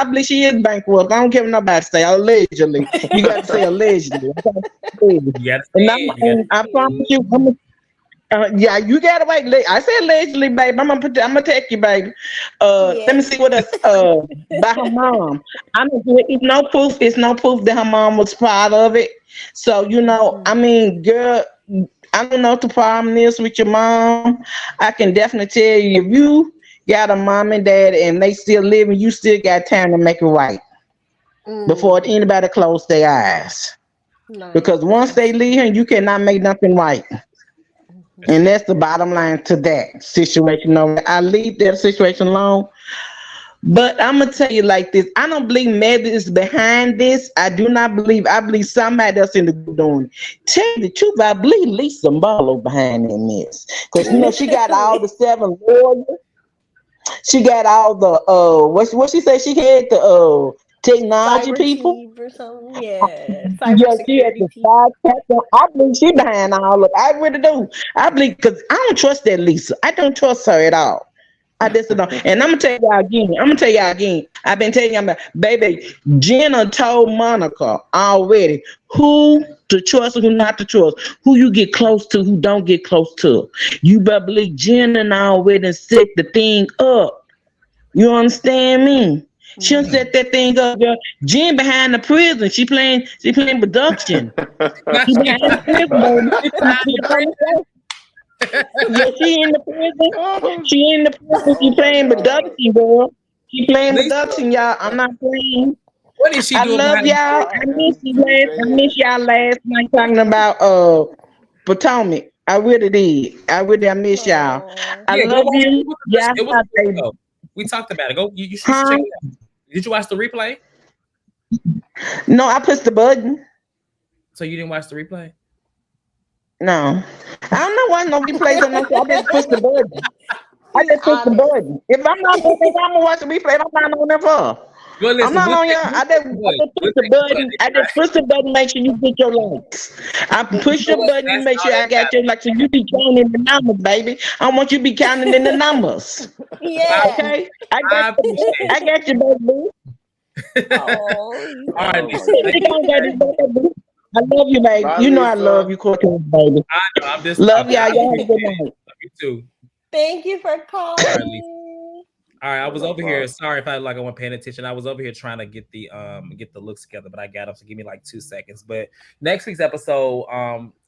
believe she is bankrupt. I don't care what nobody say. Allegedly, you got to say allegedly. I promise you. Yeah, you gotta wait. I said allegedly, babe. I'm gonna take you, baby. Let me see what else. By her mom. I mean, it's no proof. It's no proof that her mom was part of it. So I mean, girl, I don't know what the problem is with your mom. I can definitely tell you, if you got a mom and dad and they still living, you still got time to make it right before anybody close their eyes. Nice. Because once they leave here, you cannot make nothing right. And that's the bottom line to that situation. I leave that situation alone. But I'm going to tell you like this. I don't believe Meredith is behind this. I do not believe. I believe somebody else in the group doing it. Tell you the truth, I believe Lisa Barlow behind that mess. Because, she got all the 7 lawyers. She got all the, what she said? She had the technology Cyber people. Or something. Yeah. Cybersecurity people. I believe she behind all of it. I really do. I believe, because I don't trust that Lisa. I don't trust her at all. I just don't. And I'm gonna tell y'all again. I've been telling y'all, baby, Jenna told Monica already who to trust and who not to trust, who you get close to, who don't get close to. You better believe Jenna already set the thing up. You understand me? She done set that thing up, girl. Jen behind the prison. She playing production. She behind the prison. Yeah, she in the prison. She in the prison. She playing production, girl. She playing Lisa, production, y'all. I'm not playing. what is she I doing love behind the y'all. I miss you last. I miss y'all last night talking about Potomac. I really did. I miss y'all. Oh. I Yeah, go love watch you. Y'all it was have good a though. We talked about it. Go you should huh? check it out. Did you watch the replay? No, I pushed the button. So you didn't watch the replay? No. I don't know why no replays on no. I just pushed the button. I She's just pushed the honest. button. If I'm gonna watch the replay, I'm not on there for. Well, I'm listen, not on here. I just push we'll the take the button. button. I just push the button. Make sure you get your likes. I push So the button. that's Make all sure I that got matters. your likes. So you be counting the numbers, baby. I want you to be counting in the numbers. Yeah. Okay. I got. I appreciate I got you, baby. it. Oh, you All right, Oh Lisa. my Thank goodness. you. I love you, baby. Bye, You know I love Lisa. you, Courtney, baby. I know. I'm just Love talking. y'all. I Y'all have a appreciate good it. night. Love you too. Thank you for All right, Lisa. calling. All right, I No was over here. problem. Sorry if I wasn't paying attention. I was over here trying to get the looks together, but I got them. So give me like 2 seconds. But next week's episode,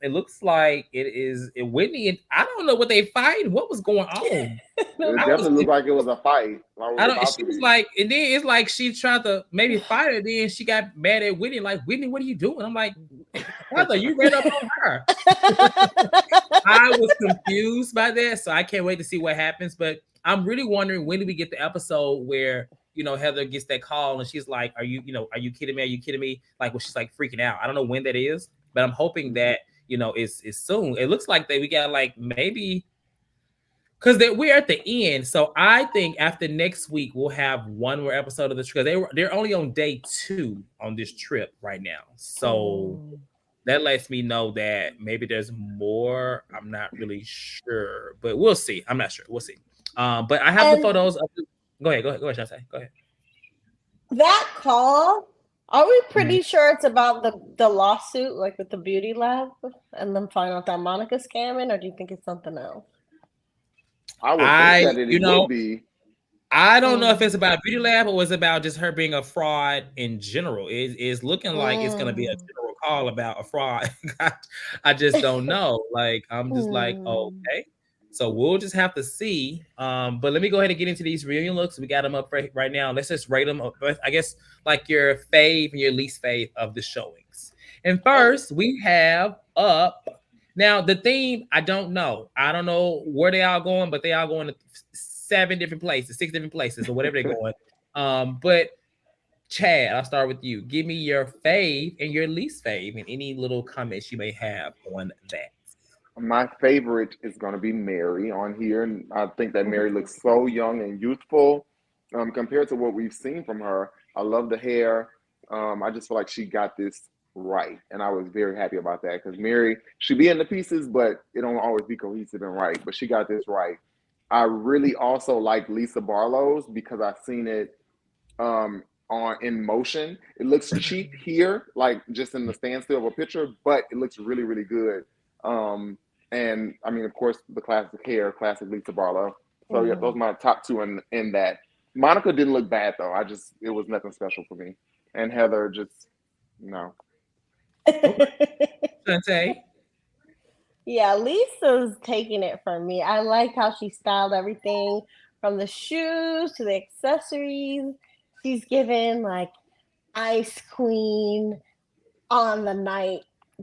it looks like Whitney and I don't know what they fighting. What was going on? It I was definitely looked like it was a fight. Like it was I don't. about She to was be. like, and then it's like she tried to maybe fight her. Then she got mad at Whitney. Like Whitney, what are you doing? I'm like, Heather, you ran up on her. I was confused by that, so I can't wait to see what happens. But I'm really wondering when do we get the episode where Heather gets that call and she's like, are you kidding me? Are you kidding me?" Like when she's like freaking out. I don't know when that is, but I'm hoping that it's soon. It looks like that we got like maybe because we're at the end. So I think after next week we'll have one more episode of the trip. They're only on day 2 on this trip right now. So that lets me know that maybe there's more. I'm not really sure, but we'll see. I'm not sure. We'll see. But I have the And photos of Go ahead, Shantae. Go ahead. that call, are we Mm-hmm. pretty sure it's about the lawsuit, like with the beauty lab, and then find out that Monica's scamming, or do you think it's something else? I would think that it would be. I don't know if it's about Beauty Lab or it's about just her being a fraud in general. It's looking like it's going to be a general call about a fraud. I just don't know. Like, I'm just like, okay. So we'll just have to see. But let me go ahead and get into these reunion looks. We got them up right now. Let's just rate them up. I guess like your fave and your least fave of the showings. And first, we have up. Now, the theme, I don't know. I don't know where they are going, but they are going to 6 different places, or whatever they're going. But Chad, I'll start with you. Give me your fave and your least fave and any little comments you may have on that. My favorite is going to be Mary on here. And I think that Mary looks so young and youthful compared to what we've seen from her. I love the hair. I just feel like she got this right. And I was very happy about that because Mary, she be in the pieces, but it don't always be cohesive and right. But she got this right. I really also like Lisa Barlow's because I've seen it in motion. It looks cheap here, like just in the standstill of a picture, but it looks really, really good. And I mean, of course, the classic hair, classic Lisa Barlow. So yeah, those are my top 2 in that. Monica didn't look bad though. It was nothing special for me. And Heather just no. Shantae? Yeah, Lisa's taking it from me. I like how she styled everything from the shoes to the accessories. She's given like Ice Queen on the night,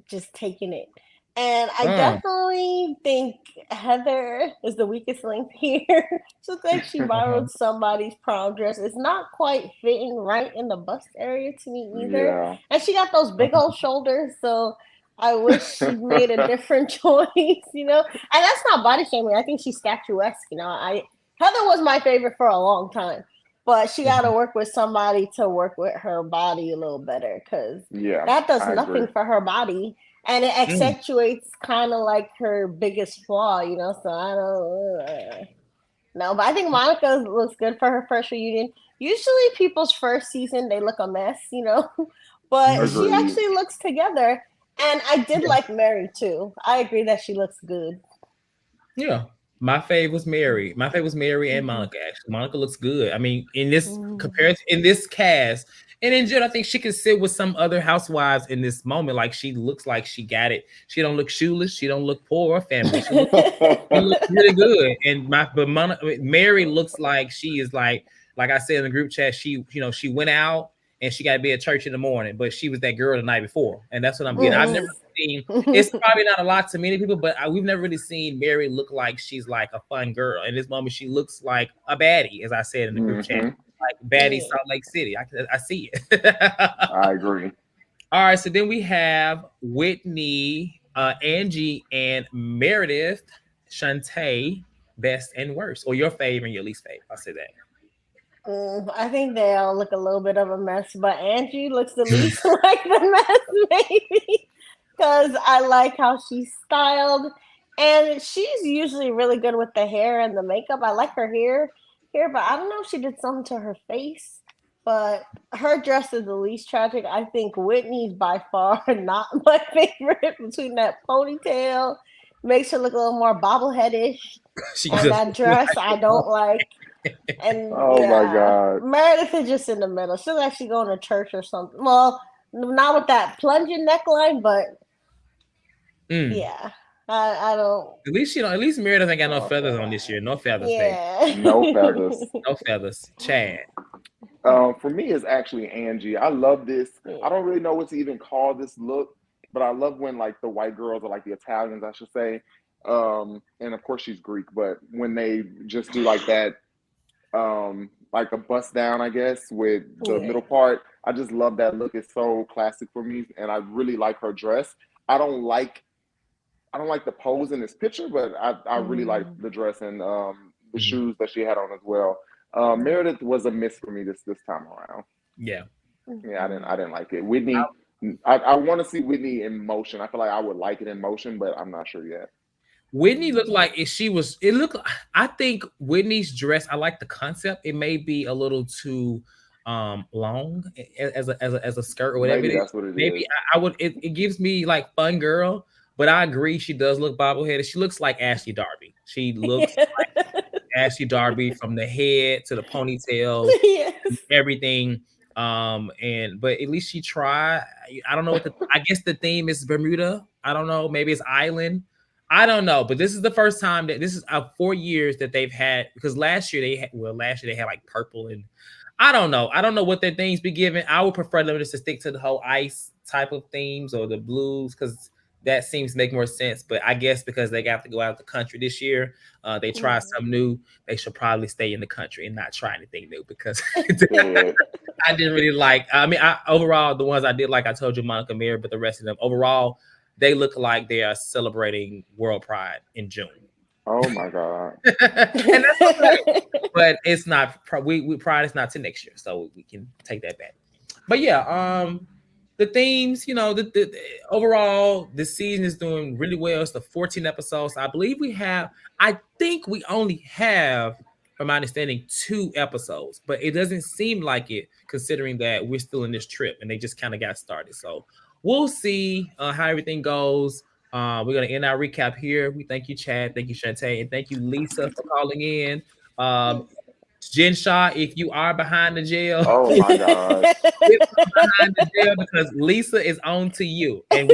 just taking it. And I definitely think Heather is the weakest link here. She looks like she borrowed somebody's prom dress. It's not quite fitting right in the bust area to me either. Yeah. And she got those big old shoulders, so I wish she made a different choice, And that's not body shaming. I think she's statuesque, Heather was my favorite for a long time. But she got to work with somebody to work with her body a little better because that does nothing for her body. And it accentuates kind of like her biggest flaw, So I don't no, but I think Monica looks good for her first reunion. Usually people's first season, they look a mess, But she actually looks together. And I did like Mary too. I agree that she looks good. Yeah. My fave was Mary. My fave was Mary and Monica. Actually, Monica looks good. I mean, in this comparison, in this cast, and in general, I think she could sit with some other housewives in this moment. Like she looks like she got it. She don't look shoeless. She don't look poor or family. She looks really good. And Mary looks like she is like like I said in the group chat, she went out and she got to be at church in the morning, but she was that girl the night before, and that's what I'm getting. I've never seen. It's probably not a lot to many people, but we've never really seen Mary look like she's like a fun girl. In this moment, she looks like a baddie, as I said in the group chat, like baddie Salt Lake City. I see it. I agree. All right, so then we have Whitney, Angie, and Meredith, Shantae, best and worst, or your favorite and your least favorite. I'll say that. I think they all look a little bit of a mess, but Angie looks the least like the mess, maybe, because I like how she's styled, and she's usually really good with the hair and the makeup. I like her hair, but I don't know if she did something to her face. But her dress is the least tragic. I think Whitney's by far not my favorite. Between that ponytail, makes her look a little more bobbleheadish, and that dress I don't like. And my God, Meredith is just in the middle. She's actually going to church or something. Well, not with that plunging neckline, but yeah, I don't. At least Meredith ain't got no feathers on this year. No feathers, babe. No feathers. No feathers. Chad. For me, it's actually Angie. I love this. I don't really know what to even call this look, but I love when like the white girls are like the Italians, I should say. And of course she's Greek, but when they just do like that, like a bust down, I guess, with the middle part, I just love that look. It's so classic for me, and I really like her dress. I don't like the pose in this picture, but I really like the dress and the shoes that she had on as well. Meredith was a miss for me this time around. Yeah, I didn't like it. Whitney, I want to see Whitney in motion. I feel like I would like it in motion, but I'm not sure yet. Whitney looked like I think Whitney's dress, I like the concept. It may be a little too long as a skirt or whatever. Maybe that's what it is. I would it gives me like fun girl, but I agree she does look bobbleheaded. She looks like Ashley Darby. She looks like Ashley Darby from the head to the ponytail, everything. But at least she tried. I don't know I guess the theme is Bermuda. I don't know. Maybe it's island. I don't know, but this is the first time that this is 4 years that they've had, because last year they had like purple, and I don't know what their themes be given. I would prefer them just to stick to the whole ice type of themes or the blues, because that seems to make more sense. But I guess because they got to go out of the country this year, they try something new. They should probably stay in the country and not try anything new, because I didn't really like. I mean, overall the ones I did like, I told you Monica Mir, but the rest of them overall, they look like they are celebrating World Pride in June. Oh my God! And that's okay. But it's not. We Pride is not to next year, so we can take that back. But yeah, the themes, the overall, the season is doing really well. It's the 14 episodes. I believe I think we only have, from my understanding, 2 episodes, but it doesn't seem like it, considering that we're still in this trip and they just kind of got started. So we'll see how everything goes. We're going to end our recap here. We thank you, Chad. Thank you, Shantae. And thank you, Lisa, for calling in. Jen Shaw, if you are behind the jail. Oh, my God. Behind the jail, because Lisa is on to you. And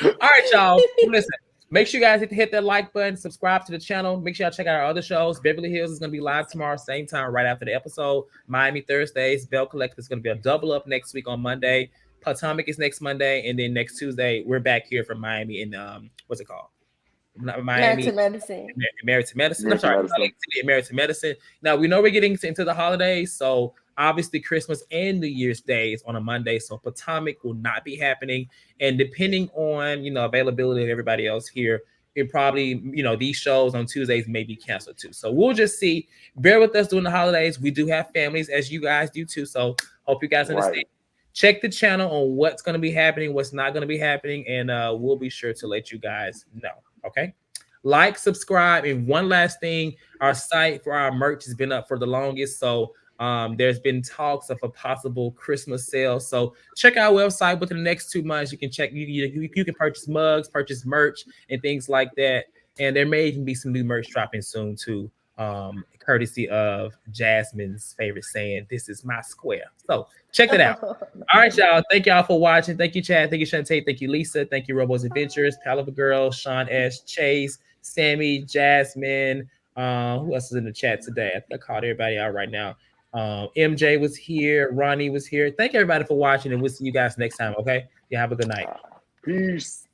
all right, y'all. Listen. Make sure you guys hit that like button, subscribe to the channel. Make sure y'all check out our other shows. Beverly Hills is going to be live tomorrow, same time, right after the episode. Miami Thursdays. Bell Collective is going to be a double up next week on Monday. Potomac is next Monday. And then next Tuesday, we're back here from Miami in, what's it called? Married to Medicine. I'm sorry, Married to Medicine. Now, we know we're getting into the holidays, so obviously Christmas and New Year's Day is on a Monday, so Potomac will not be happening. And depending on, availability of everybody else here, it probably, these shows on Tuesdays may be canceled too. So we'll just see. Bear with us during the holidays. We do have families, as you guys do too, so hope you guys understand. Right. Check the channel on what's going to be happening, what's not going to be happening, and we'll be sure to let you guys know. Okay, like, subscribe, and one last thing, our site for our merch has been up for the longest, so there's been talks of a possible Christmas sale. So check our website within the next 2 months. You can check, you can purchase mugs, purchase merch, and things like that. And there may even be some new merch dropping soon too, courtesy of Jasmine's favorite saying, "This is my square." So check it out. All right, y'all. Thank y'all for watching. Thank you, Chad. Thank you, Shantae. Thank you, Lisa. Thank you, Robo's Adventures, Palaver Girl, Sean S, Chase, Sammy, Jasmine. Who else is in the chat today? I think I called everybody out right now. MJ was here. Ronnie was here. Thank everybody for watching, and we'll see you guys next time. Okay, you have a good night. Peace.